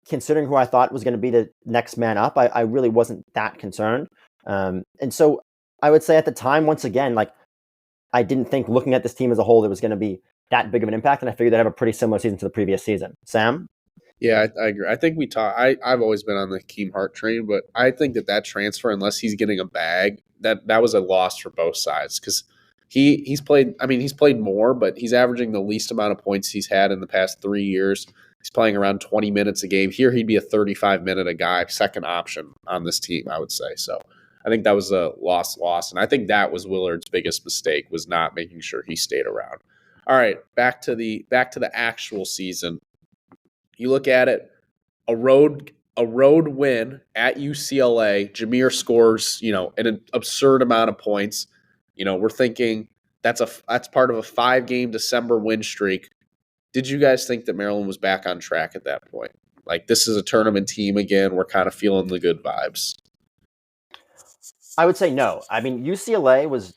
considering who I thought was going to be the next man up, I really wasn't that concerned. And so I would say at the time, once again, I didn't think looking at this team as a whole, there was going to be that big of an impact. And I figured they'd have a pretty similar season to the previous season. Sam? Yeah, I agree. I think we talked. I've always been on the Keem Hart train, but I think that transfer, unless he's getting a bag, that was a loss for both sides because he's played. I mean, he's played more, but he's averaging the least amount of points he's had in the past 3 years. He's playing around 20 minutes a game. Here, he'd be a 35-minute a guy, second option on this team, I would say. So I think that was a loss, and I think that was Willard's biggest mistake was not making sure he stayed around. All right, back to the actual season. You look at it, a road win at UCLA. Jameer scores, an absurd amount of points. We're thinking that's part of a 5-game December win streak. Did you guys think that Maryland was back on track at that point? This is a tournament team again. We're kind of feeling the good vibes. I would say no. I mean, UCLA was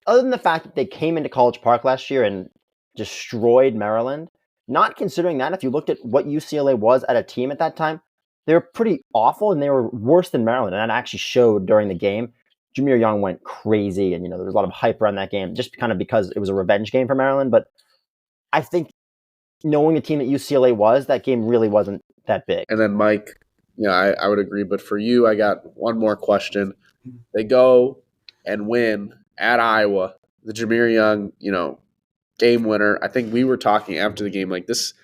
other than the fact that they came into College Park last year and destroyed Maryland. Not considering that, if you looked at what UCLA was at a team at that time, they were pretty awful and they were worse than Maryland. And that actually showed during the game. Jameer Young went crazy and, there was a lot of hype around that game just kind of because it was a revenge game for Maryland. But I think knowing the team that UCLA was, that game really wasn't that big. And then Mike, I would agree. But for you, I got one more question. They go and win at Iowa. The Jameer Young, game winner. I think we were talking after the game this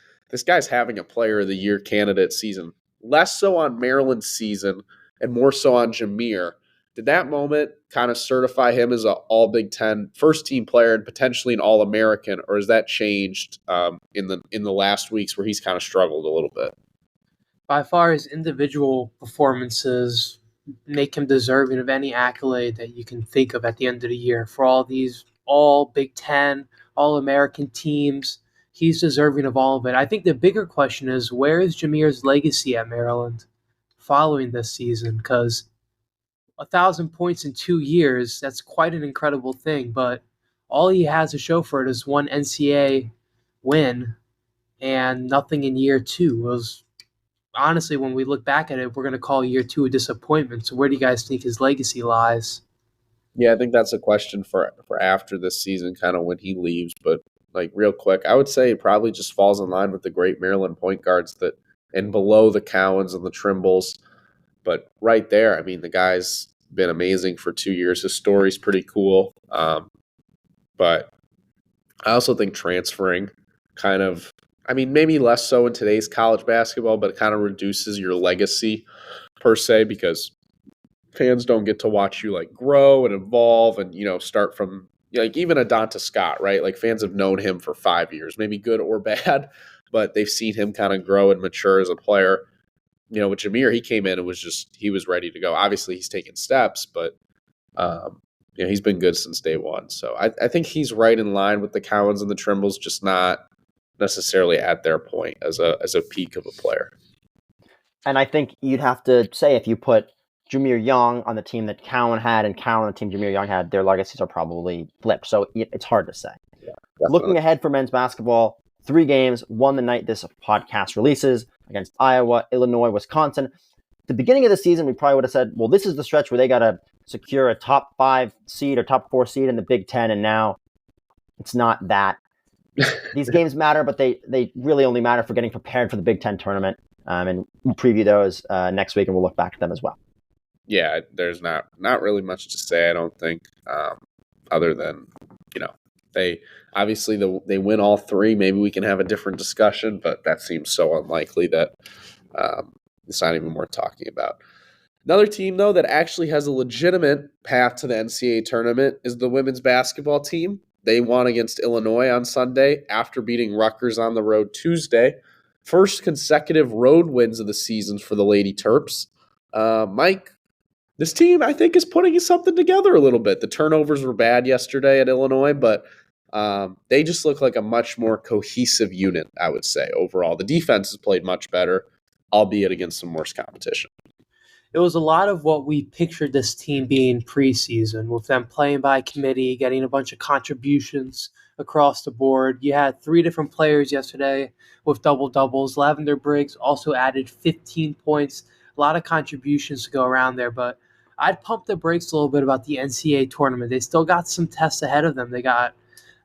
guy's having a player of the year candidate season. Less so on Maryland's season and more so on Jameer. Did that moment kind of certify him as an all Big Ten first team player and potentially an All-American, or has that changed in the last weeks where he's kind of struggled a little bit? By far, his individual performances make him deserving of any accolade that you can think of at the end of the year. For all these all Big Ten, All-American teams, he's deserving of all of it. I think the bigger question is, where is Jameer's legacy at Maryland following this season? Because 1,000 points in 2 years, that's quite an incredible thing, but all he has to show for it is one NCAA win and nothing in year 2. It was honestly, when we look back at it, we're going to call year 2 a disappointment. So where do you guys think his legacy lies? Yeah, I think that's a question for after this season, kind of when he leaves. But real quick, I would say it probably just falls in line with the great Maryland point guards and below the Cowens and the Trimbles. But right there, I mean, the guy's been amazing for 2 years. His story's pretty cool. But I also think transferring kind of, maybe less so in today's college basketball, but it kind of reduces your legacy per se because fans don't get to watch you grow and evolve and, start from even a Donta Scott, right? Fans have known him for 5 years, maybe good or bad, but they've seen him kind of grow and mature as a player. With Jameer, he came in and he was ready to go. Obviously, he's taken steps, but he's been good since day one. So I think he's right in line with the Cowens and the Trimbles, just not necessarily at their point as a peak of a player. And I think you'd have to say if you put Jameer Young on the team that Cowan had and Cowan on the team Jameer Young had, their legacies are probably flipped. So it's hard to say. Yeah, looking ahead for men's basketball, 3 games, won the night this podcast releases against Iowa, Illinois, Wisconsin. The beginning of the season, we probably would have said, well, this is the stretch where they got to secure a top 5 seed or top 4 seed in the Big Ten. And now it's not that. These games matter, but they really only matter for getting prepared for the Big Ten tournament. And we'll preview those next week and we'll look back at them as well. Yeah, there's not really much to say, I don't think, other than, they obviously they win all 3. Maybe we can have a different discussion, but that seems so unlikely that It's not even worth talking about. Another team, though, that actually has a legitimate path to the NCAA tournament is the women's basketball team. They won against Illinois on Sunday after beating Rutgers on the road Tuesday. First consecutive road wins of the season for the Lady Terps. Mike, this team, I think, is putting something together a little bit. The turnovers were bad yesterday at Illinois, but they just look like a much more cohesive unit, I would say, overall. The defense has played much better, albeit against some worse competition. It was a lot of what we pictured this team being preseason, with them playing by committee, getting a bunch of contributions across the board. You had 3 different players yesterday with double-doubles. Lavender Briggs also added 15 points. A lot of contributions to go around there, but I'd pump the brakes a little bit about the NCAA tournament. They still got some tests ahead of them. They got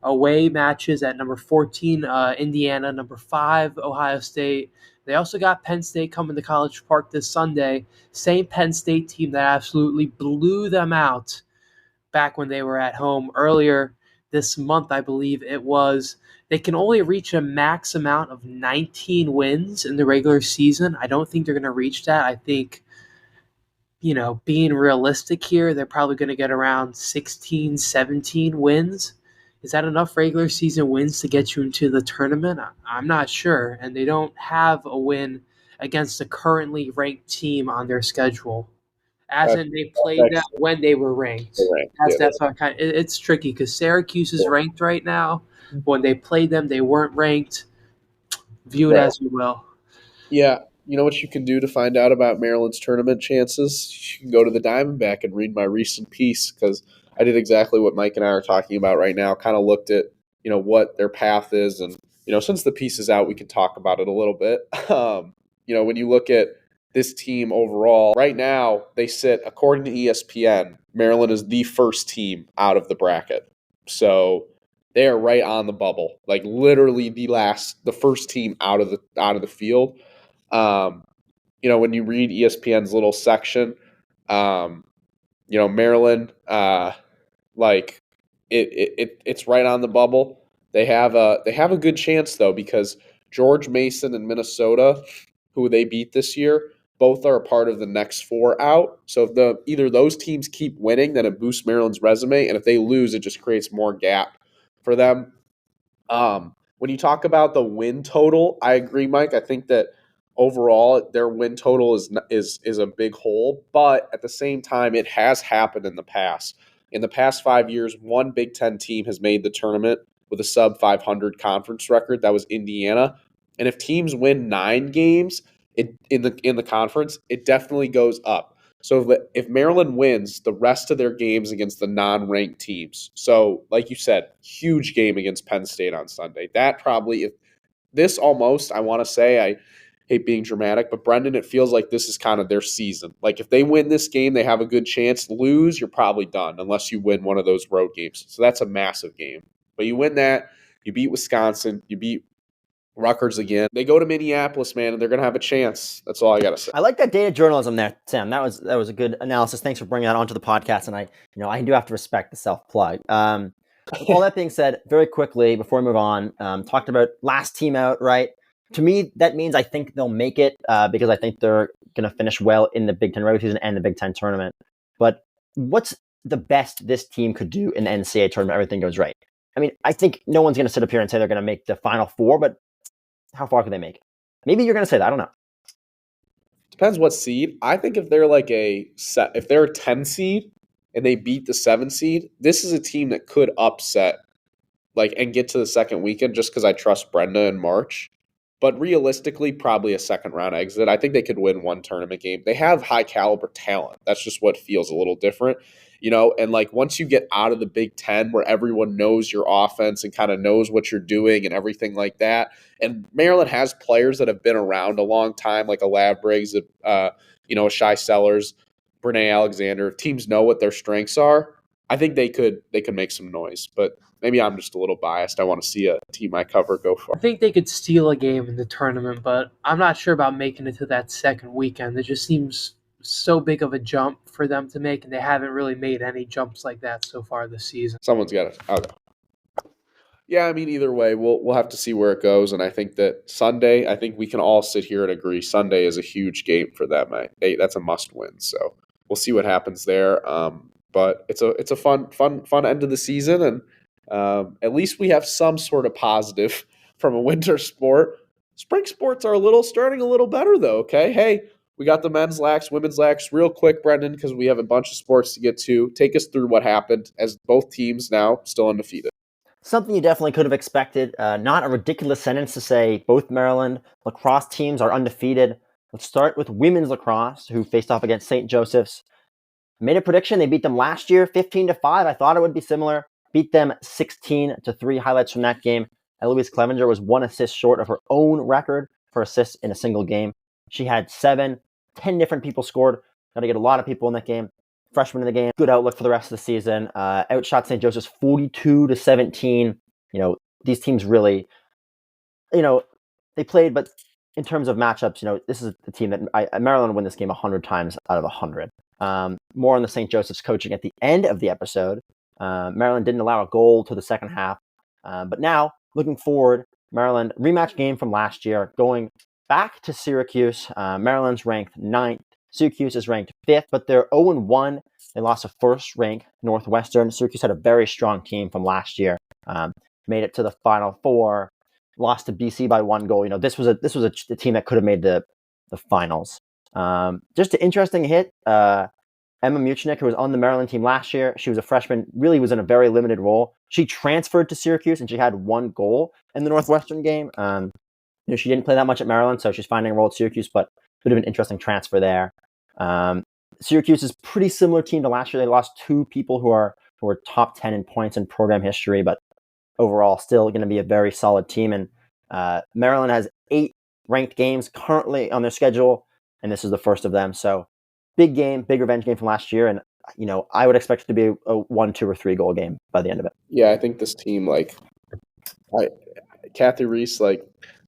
away matches at number 14, Indiana, number 5, Ohio State. They also got Penn State coming to College Park this Sunday. Same Penn State team that absolutely blew them out back when they were at home earlier this month, I believe it was. They can only reach a max amount of 19 wins in the regular season. I don't think they're going to reach that. I think, being realistic here, they're probably going to get around 16, 17 wins. Is that enough regular season wins to get you into the tournament? I'm not sure. And they don't have a win against the currently ranked team on their schedule. As in, they played them when they were ranked. That's how it's tricky because Syracuse is ranked right now. When they played them, they weren't ranked. View it as you will. Yeah. You know what you can do to find out about Maryland's tournament chances? You can go to the Diamondback and read my recent piece because I did exactly what Mike and I are talking about right now. Kind of looked at, what their path is. And, since the piece is out, we can talk about it a little bit. When you look at this team overall, right now they sit, according to ESPN, Maryland is the first team out of the bracket. So they are right on the bubble, like literally the first team out of the field. When you read ESPN's little section, Maryland, it's right on the bubble. They have a good chance though because George Mason and Minnesota, who they beat this year, both are a part of the next 4 out. So if either those teams keep winning, then it boosts Maryland's resume, and if they lose, it just creates more gap for them. When you talk about the win total, I agree, Mike. I think that overall their win total is a big hole, but at the same time, it has happened in the past. In the past 5 years, one Big Ten team has made the tournament with a sub 500 conference record. That was Indiana. And if teams win 9 games in the conference, it definitely goes up. So if Maryland wins the rest of their games against the non-ranked teams, so like you said, huge game against Penn State on Sunday. That probably, I want to say, I hate being dramatic, but Brendan, it feels like this is kind of their season. Like if they win this game, they have a good chance. Lose, you're probably done unless you win one of those road games. So that's a massive game. But you win that, you beat Wisconsin, you beat Rutgers again. They go to Minneapolis, man, and they're going to have a chance. That's all I got to say. I like that data journalism there, Sam. That was a good analysis. Thanks for bringing that onto the podcast. And I do have to respect the self-plug. With all that being said, very quickly, before we move on, talked about last team out, right? To me, that means I think they'll make it because I think they're going to finish well in the Big Ten regular season and the Big Ten tournament. But what's the best this team could do in the NCAA tournament? Everything goes right. I mean, I think no one's going to sit up here and say they're going to make the Final Four, but how far could they make it? Maybe you're going to say that. I don't know. Depends what seed. I think if they're if they're a 10 seed and they beat the 7 seed, this is a team that could upset and get to the second weekend just because I trust Brenda in March. But realistically, probably a second round exit. I think they could win one tournament game. They have high caliber talent. That's just what feels a little different, and once you get out of the Big Ten where everyone knows your offense and kind of knows what you're doing and everything like that. And Maryland has players that have been around a long time, like a Lav Briggs, a Shai Sellers, Brene Alexander. Teams know what their strengths are. I think they could make some noise, but maybe I'm just a little biased. I want to see a team I cover go for it. I think they could steal a game in the tournament, but I'm not sure about making it to that second weekend. It just seems so big of a jump for them to make, and they haven't really made any jumps like that so far this season. Someone's got it. Okay. Yeah, I mean, either way, we'll have to see where it goes. And I think that Sunday, I think we can all sit here and agree Sunday is a huge game for them. That's a must win. So we'll see what happens there. But it's a fun end of the season, and at least we have some sort of positive from a winter sport. Spring sports are starting a little better though. Okay, hey, we got the men's lax, women's lax. Real quick, Brendan, because we have a bunch of sports to get to. Take us through what happened as both teams now still undefeated. Something you definitely could have expected. Not a ridiculous sentence to say both Maryland lacrosse teams are undefeated. Let's start with women's lacrosse, who faced off against St. Joseph's. Made a prediction. They beat them last year 15-5. I thought it would be similar. Beat them 16-3. Highlights from that game. Eloise Clevenger was 1 assist short of her own record for assists in a single game. She had 10 different people scored. Got to get a lot of people in that game. Freshman in the game, good outlook for the rest of the season. Outshot St. Joseph's 42-17. These teams really, they played, but in terms of matchups, this is the team that Maryland will win this game 100 times out of 100. More on the St. Joseph's coaching at the end of the episode. Maryland didn't allow a goal to the second half. But now, looking forward, Maryland rematch game from last year, going back to Syracuse. Maryland's ranked 9th. Syracuse is ranked 5th, but they're 0-1. They lost to first-ranked Northwestern. Syracuse had a very strong team from last year. Made it to the Final Four. Lost to BC by 1 goal. This was a team that could have made the finals. Just an interesting hit. Emma Muchnick, who was on the Maryland team last year, she was a freshman, really was in a very limited role. She transferred to Syracuse, and she had 1 goal in the Northwestern game. She didn't play that much at Maryland, so she's finding a role at Syracuse, but a bit of an interesting transfer there. Syracuse is a pretty similar team to last year. They lost 2 people who are top 10 in points in program history, but overall still going to be a very solid team. And Maryland has 8 ranked games currently on their schedule, and this is the first of them. So big game, big revenge game from last year, and I would expect it to be a 1, 2, or 3 goal game by the end of it. Yeah, I think this team, Kathy Reese,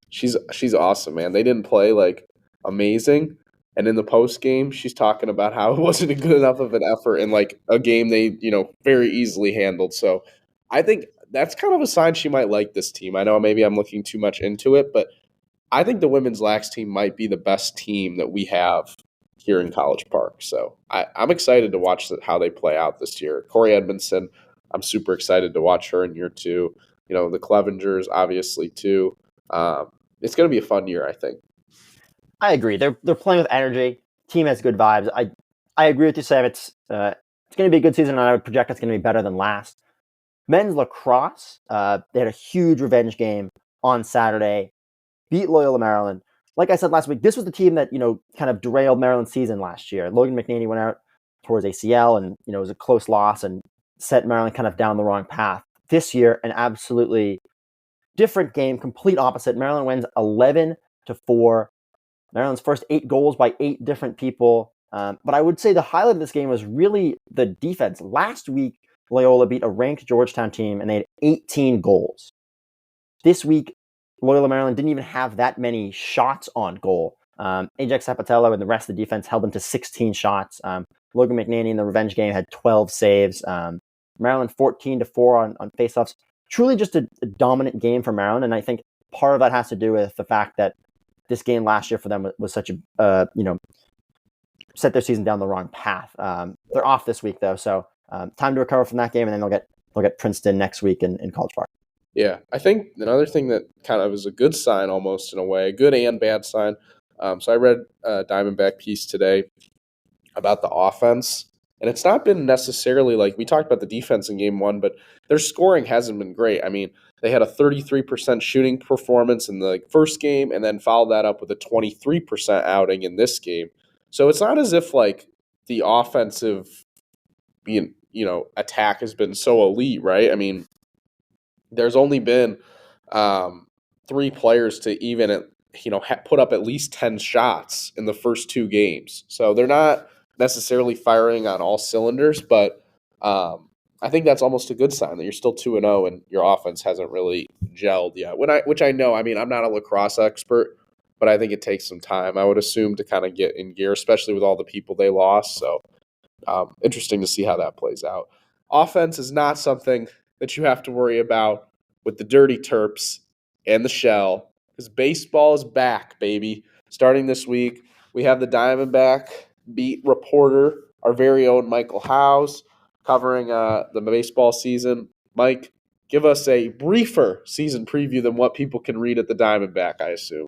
she's awesome, man. They didn't play amazing, and in the post game, she's talking about how it wasn't a good enough of an effort in a game they very easily handled. So I think that's kind of a sign she might like this team. I know maybe I'm looking too much into it, but I think the women's lax team might be the best team that we have here in College Park. So I'm excited to watch how they play out this year. Corey Edmondson, I'm super excited to watch her in year 2. The Clevengers, obviously, too. It's going to be a fun year, I think. I agree. They're playing with energy. Team has good vibes. I agree with you, Sam. It's going to be a good season, and I would project it's going to be better than last. Men's lacrosse, they had a huge revenge game on Saturday. Beat Loyola Maryland. Like I said last week, this was the team that, kind of derailed Maryland's season last year. Logan McNaney went out towards ACL, and, it was a close loss and set Maryland kind of down the wrong path. This year, an absolutely different game, complete opposite. Maryland wins 11-4. Maryland's first 8 goals by 8 different people. But I would say the highlight of this game was really the defense. Last week, Loyola beat a ranked Georgetown team, and they had 18 goals. This week, Loyola Maryland didn't even have that many shots on goal. Ajax Zapatello and the rest of the defense held them to 16 shots. Logan McNaney in the revenge game had 12 saves. Maryland 14-4 on faceoffs. Truly just a dominant game for Maryland, and I think part of that has to do with the fact that this game last year for them was such a, set their season down the wrong path. They're off this week, though, so time to recover from that game, and then they'll get Princeton next week in College Park. Yeah, I think another thing that kind of is a good sign almost in a way, good and bad sign. So I read a Diamondback piece today about the offense, and it's not been necessarily we talked about the defense in game 1, but their scoring hasn't been great. I mean, they had a 33% shooting performance in the first game and then followed that up with a 23% outing in this game. So it's not as if the offensive attack has been so elite, right? I mean, there's only been 3 players to even put up at least 10 shots in the first 2 games. So they're not necessarily firing on all cylinders, but I think that's almost a good sign that you're still 2-0 and your offense hasn't really gelled yet. Which I know, I mean, I'm not a lacrosse expert, but I think it takes some time, I would assume, to kind of get in gear, especially with all the people they lost. So interesting to see how that plays out. Offense is not something that you have to worry about with the Dirty Terps and the Shell, because baseball is back, baby. Starting this week, we have the Diamondback beat reporter, our very own Michael Howes, covering the baseball season. Mike, give us a briefer season preview than what people can read at the Diamondback, I assume.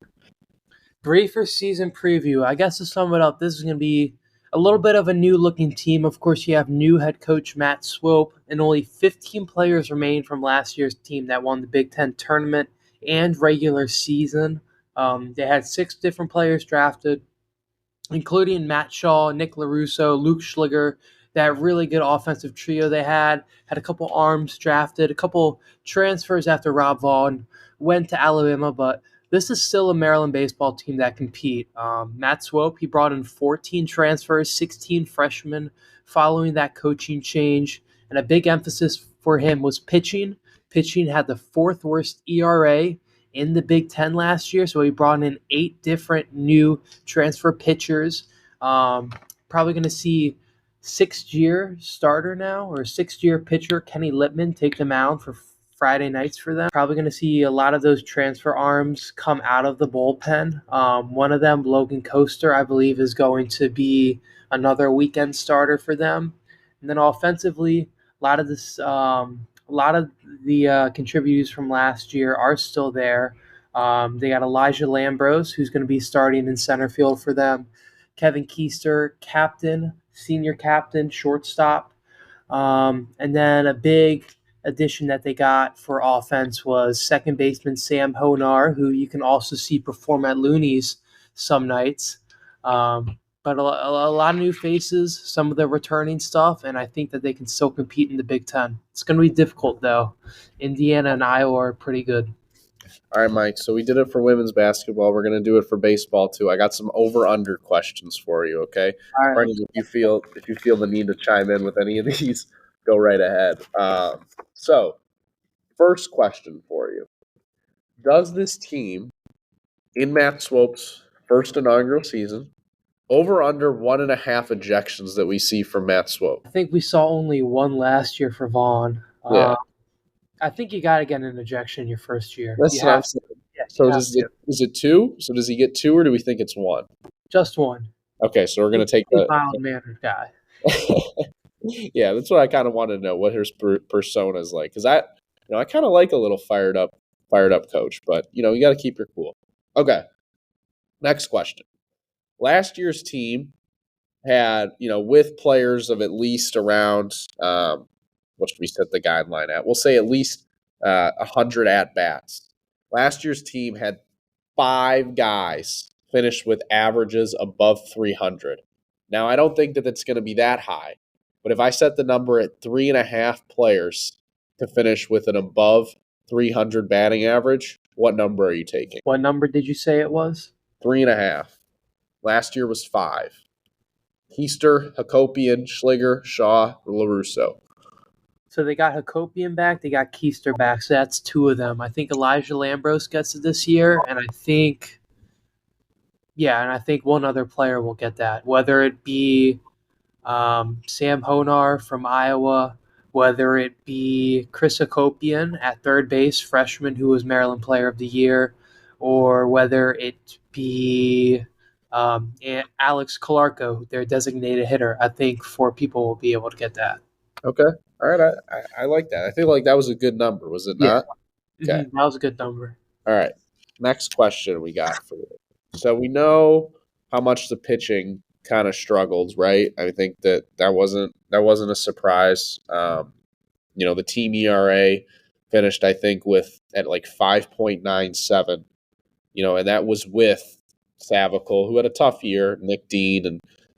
Briefer season preview. I guess to sum it up, this is going to be a little bit of a new looking team. Of course, you have new head coach Matt Swope, and only 15 players remain from last year's team that won the Big Ten tournament and regular season. They had 6 different players drafted, including Matt Shaw, Nick LaRusso, Luke Schliger. That really good offensive trio they had a couple arms drafted, a couple transfers after Rob Vaughn went to Alabama, but this is still a Maryland baseball team that compete. Matt Swope, he brought in 14 transfers, 16 freshmen following that coaching change, and a big emphasis for him was pitching. Pitching had the 4th worst ERA in the Big Ten last year, so he brought in 8 different new transfer pitchers. Probably going to see 6th-year starter now, or 6th-year pitcher Kenny Lippman take the mound for Friday nights for them. Probably going to see a lot of those transfer arms come out of the bullpen. One of them, Logan Coaster, I believe, is going to be another weekend starter for them. And then offensively, a lot of the contributors from last year are still there. They got Elijah Lambros, who's going to be starting in center field for them. Kevin Keister, captain, senior captain, shortstop. And then a big addition that they got for offense was second baseman Sam Honar, who you can also see perform at Looney's some nights. But a lot of new faces, some of the returning stuff, and I think that they can still compete in the Big Ten. It's going to be difficult, though. Indiana and Iowa are pretty good. All right, Mike. So we did it for women's basketball. We're going to do it for baseball too. I got some over/under questions for you. Okay, All right. Brendan, if you feel the need to chime in with any of these, go right ahead. So, first question for you: does this team, in Matt Swope's first inaugural season, over/under 1.5 ejections that we see from Matt Swope? I think we saw only one last year for Vaughn. Yeah. I think you got to get an ejection your first year. That's You what I'm have to. saying. Yeah, So you have is it 2? So does he get 2, or do we think it's 1? just one. Okay, so we're going to take He's a the. mild-mannered guy. Yeah, that's what I kind of want to know, what his persona is like, because I kind of like a little fired up coach, but you got to keep your cool. Okay, next question. Last year's team had with players of at least around what should we set the guideline at? We'll say at least 100 at bats. Last year's team had 5 guys finish with averages above 300. Now, I don't think that it's going to be that high, but if I set the number at 3.5 players to finish with an above 300 batting average, what number are you taking? What number did you say it was? 3.5. Last year was 5. Keister, Hakopian, Schliger, Shaw, LaRusso. So they got Hakopian back, they got Keister back, so that's 2 of them. I think Elijah Lambros gets it this year, and I think one other player will get that, whether it be Sam Honar from Iowa, whether it be Chris Hakopian at third base, freshman who was Maryland Player of the Year, or whether it be Alex Calarco, their designated hitter. I think 4 people will be able to get that. Okay. All right. I like that. I feel like that was a good number, was it not? Yeah. Okay. That was a good number. All right. Next question we got for you. So we know how much the pitching kind of struggled, right? I think that wasn't a surprise. The team ERA finished, I think, at like 5.97. And that was with Savicle, who had a tough year, Nick Dean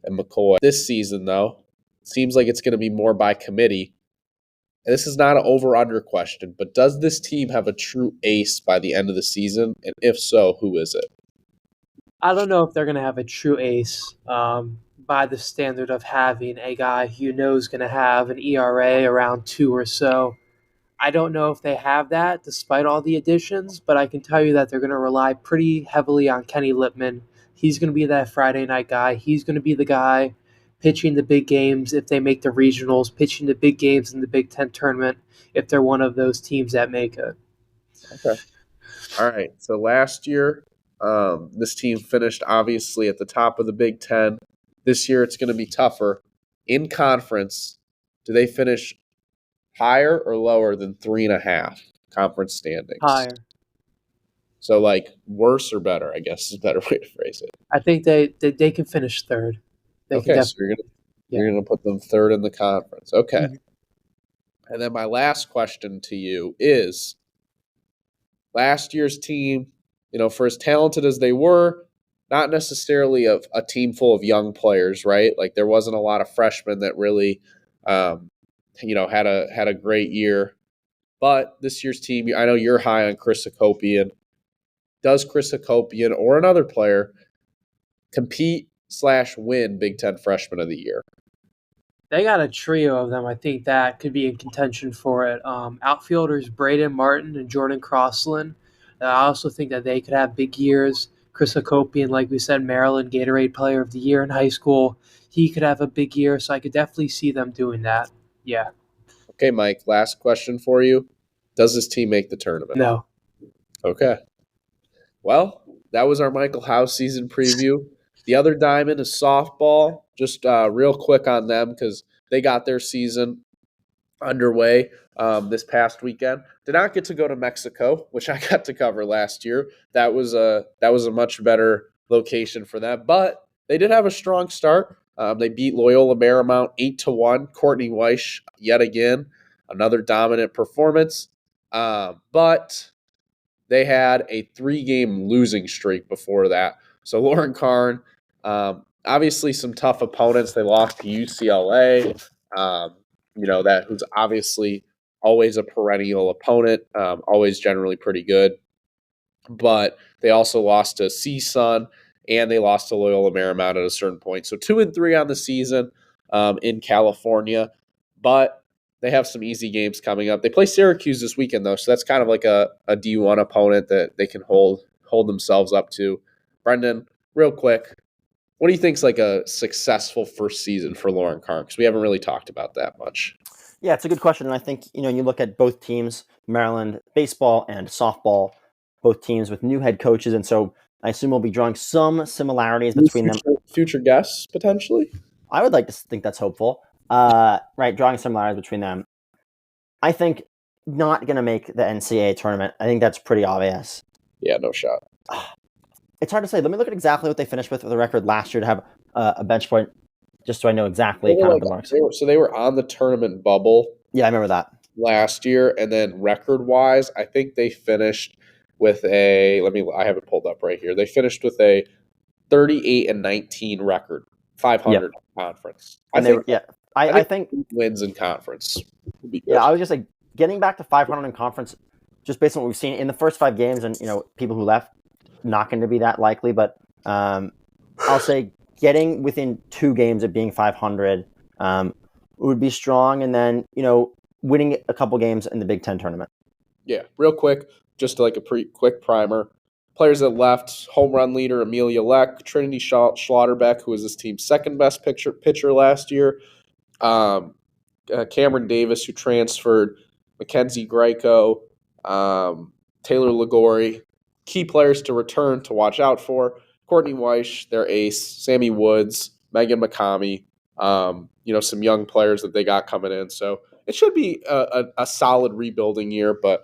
and McCoy. This season, though, seems like it's going to be more by committee. And this is not an over/under question, but does this team have a true ace by the end of the season? And if so, who is it? I don't know if they're going to have a true ace by the standard of having a guy who knows going to have an ERA around 2 or so. I don't know if they have that despite all the additions, but I can tell you that they're going to rely pretty heavily on Kenny Lippman. He's going to be that Friday night guy. He's going to be the guy pitching the big games if they make the regionals, pitching the big games in the Big Ten tournament if they're one of those teams that make it. Okay. All right. So last year, this team finished obviously at the top of the Big Ten. This year, it's going to be tougher. In conference, do they finish higher or lower than 3.5 conference standings? Higher. So, like, worse or better, I guess is a better way to phrase it. I think they can finish third. They can Okay, so you're gonna put them third in the conference. Okay. Mhm. And then my last question to you is last year's team, for as talented as they were, not necessarily a team full of young players, right? Like there wasn't a lot of freshmen that really, had a great year. But this year's team, I know you're high on Chris Akopian. Does Chris Akopian or another player compete/win Big Ten Freshman of the Year? They got a trio of them. I think that could be in contention for it. Outfielders Braden Martin and Jordan Crossland. I also think that they could have big years. Chris Akopian, like we said, Maryland Gatorade Player of the Year in high school. He could have a big year, so I could definitely see them doing that. Yeah. Okay, Mike, last question for you. Does this team make the tournament? No. Okay. Well, that was our Michael House season preview. The other diamond is softball. Just real quick on them because they got their season underway this past weekend. Did not get to go to Mexico, which I got to cover last year. That was a much better location for them, but they did have a strong start. They beat Loyola Marymount 8-1. Courtney Weish yet again, another dominant performance, but they had a 3-game losing streak before that. So Lauren Karn, obviously some tough opponents. They lost to UCLA. That who's obviously always a perennial opponent, always generally pretty good. But they also lost to CSUN and they lost to Loyola Marymount at a certain point. So 2-3 on the season in California, but they have some easy games coming up. They play Syracuse this weekend though, so that's kind of like a D1 opponent that they can hold themselves up to. Brendan, real quick, what do you think is like a successful first season for Lauren Karn? Because we haven't really talked about that much. Yeah, it's a good question. And I think, you look at both teams, Maryland baseball and softball, both teams with new head coaches. And so I assume we'll be drawing some similarities between them. Future guests, potentially? I would like to think that's hopeful. Right, drawing similarities between them. I think not going to make the NCAA tournament. I think that's pretty obvious. Yeah, no shot. It's hard to say. Let me look at exactly what they finished with the record last year to have a bench point, just so I know exactly kind of the marks. They were on the tournament bubble. Yeah, I remember that. Last year, and then record-wise, I think they finished with I have it pulled up right here. They finished with a 38-19 record, 500 conference. I think wins in conference would be good. Yeah, I was just like getting back to 500 in conference, just based on what we've seen in the first 5 games, and people who left, not going to be that likely. But I'll say getting within 2 games of being 500 would be strong, and then winning a couple games in the Big Ten tournament. Yeah, real quick, just like a quick primer. Players that left: home run leader Amelia Leck, Trinity Schlotterbeck, who was this team's second best pitcher last year. Cameron Davis, who transferred, Mackenzie Greco, Taylor Ligori. Key players to return to watch out for: Courtney Weish, their ace, Sammy Woods, Megan McCamey. Some young players that they got coming in. So it should be a solid rebuilding year, but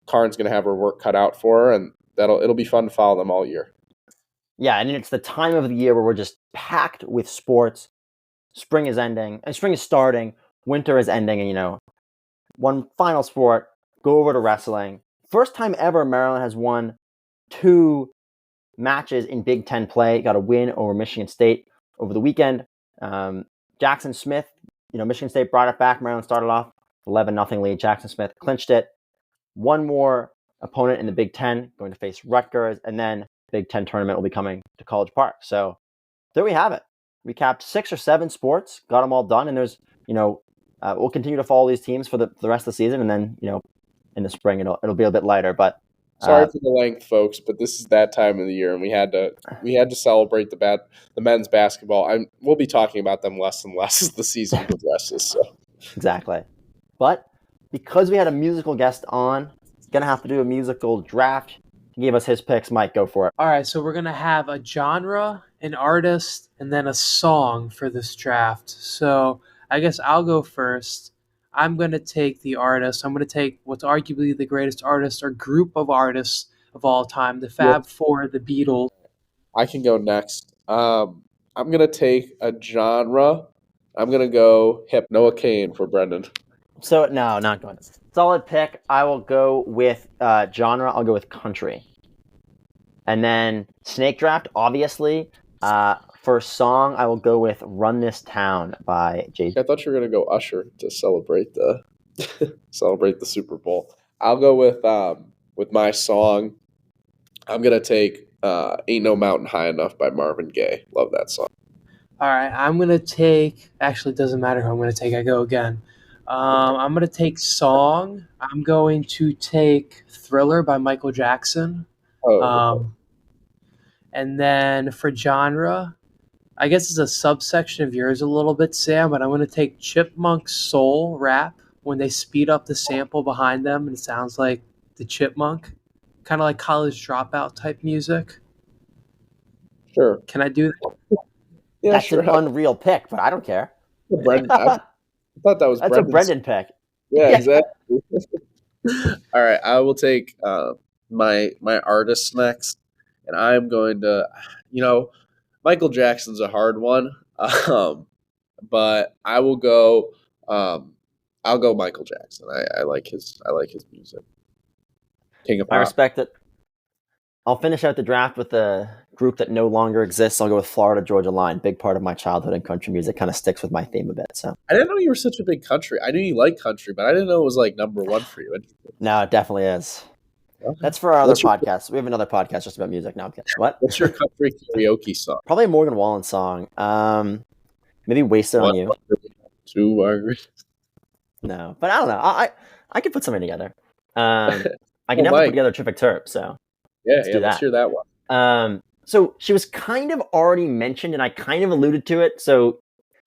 Karn's going to have her work cut out for her, and it'll be fun to follow them all year. Yeah, and it's the time of the year where we're just packed with sports. Spring is ending, and spring is starting. Winter is ending, and one final sport. Go over to wrestling. First time ever Maryland has won 2 matches in Big Ten play. Got a win over Michigan State over the weekend. Jackson Smith, Michigan State brought it back. Maryland started off 11-0 lead. Jackson Smith clinched it. One more opponent in the Big Ten going to face Rutgers, and then Big Ten tournament will be coming to College Park. So there we have it. We capped 6 or 7 sports, got them all done, and there's, we'll continue to follow these teams for the rest of the season, and then, in the spring it'll be a bit lighter. But sorry for the length, folks, but this is that time of the year, and we had to celebrate the men's basketball. We'll be talking about them less and less as the season progresses. So exactly, but because we had a musical guest on, gonna have to do a musical draft. He gave us his picks. Mike, go for it. All right, so we're going to have a genre, an artist, and then a song for this draft. So I guess I'll go first. I'm going to take the artist. I'm going to take what's arguably the greatest artist or group of artists of all time, the Fab Four, the Beatles. I can go next. I'm gonna take a genre. I'm gonna go Noah Kane for Brendan. So no, not going. Solid pick. I will go with genre. I'll go with country. And then snake draft, obviously. For song, I will go with "Run This Town" by Jay. I thought you were gonna go Usher to celebrate the celebrate the Super Bowl. I'll go with my song. I'm gonna take "Ain't No Mountain High Enough" by Marvin Gaye. Love that song. All right, I'm going to take, actually, it doesn't matter who I'm going to take. I go again. I'm going to take song. I'm going to take Thriller by Michael Jackson. And then for genre, I guess it's a subsection of yours a little bit, Sam, but I'm going to take Chipmunk Soul rap when they speed up the sample behind them and it sounds like the chipmunk, kind of like College Dropout type music. Sure. Can I do that? Yeah, That's sure. an unreal pick, but I don't care. Brendan, I thought that was That's Brendan's. a Brendan pick. Yeah, exactly. All right, I will take my artist next, and I'm going to, Michael Jackson's a hard one, but I will go. I'll go Michael Jackson. I like his music. King of Pop. I respect it. I'll finish out the draft with a group that no longer exists. I'll go with Florida Georgia Line. Big part of my childhood and country music. Kind of sticks with my theme a bit. So I didn't know you were such a big country. I knew you liked country, but I didn't know it was like number one for you. no, it definitely is. Okay. That's for our other podcast. We have another podcast just about music. No, I'm kidding. What? What's your country karaoke song? Probably a Morgan Wallen song. Maybe "Wasted on You." Too angry. No, but I don't know. I could put something together. I can never put together a Terrific Terp. So let's hear that one. So she was kind of already mentioned, and I kind of alluded to it. So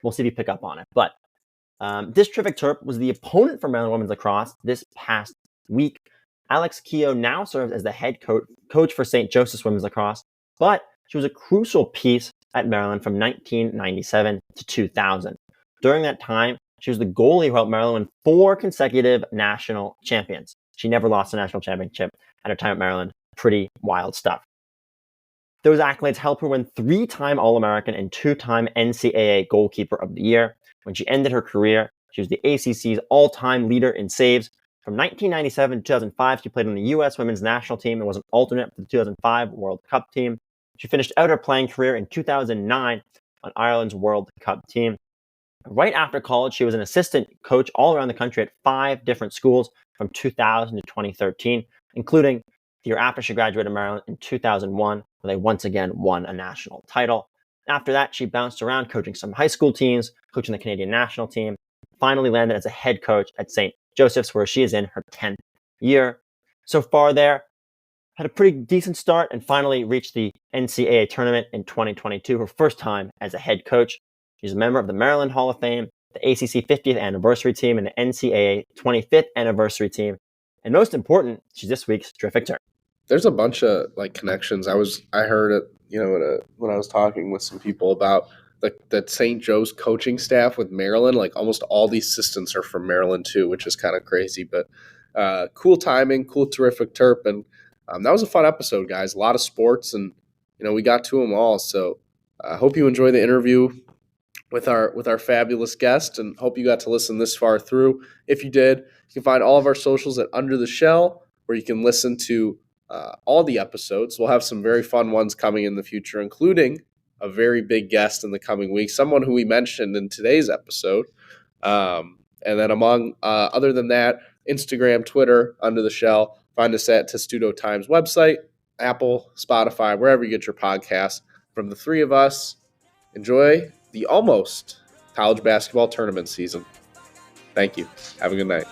we'll see if you pick up on it. But this Terrific Terp was the opponent for Maryland women's lacrosse this past week. Alex Keogh now serves as the head coach for St. Joseph's women's lacrosse, but she was a crucial piece at Maryland from 1997 to 2000. During that time, she was the goalie who helped Maryland win 4 consecutive national champions. She never lost a national championship at her time at Maryland. Pretty wild stuff. Those accolades helped her win 3-time All-American and 2-time NCAA Goalkeeper of the Year. When she ended her career, she was the ACC's all-time leader in saves. From 1997 to 2005, she played on the U.S. women's national team and was an alternate for the 2005 World Cup team. She finished out her playing career in 2009 on Ireland's World Cup team. Right after college, she was an assistant coach all around the country at 5 different schools from 2000 to 2013, including the year after she graduated Maryland in 2001, where they once again won a national title. After that, she bounced around coaching some high school teams, coaching the Canadian national team, finally landed as a head coach at St. Joseph's, where she is in her 10th year. So far there, had a pretty decent start and finally reached the NCAA tournament in 2022, her first time as a head coach. She's a member of the Maryland Hall of Fame, the ACC 50th anniversary team, and the NCAA 25th anniversary team. And most important, she's this week's Terrific Terp. There's a bunch of connections. I heard it, when I was talking with some people about the St. Joe's coaching staff with Maryland. Like almost all the assistants are from Maryland too, which is kind of crazy. But cool timing, cool Terrific Terp, and that was a fun episode, guys. A lot of sports, and we got to them all. So I hope you enjoy the interview with our fabulous guest, and hope you got to listen this far through. If you did, you can find all of our socials at Under the Shell, where you can listen to all the episodes. We'll have some very fun ones coming in the future, including a very big guest in the coming week, someone who we mentioned in today's episode. And then other than that, Instagram, Twitter, Under the Shell. Find us at Testudo Times website, Apple, Spotify, wherever you get your podcasts. From the three of us, enjoy the almost college basketball tournament season. Thank you. Have a good night.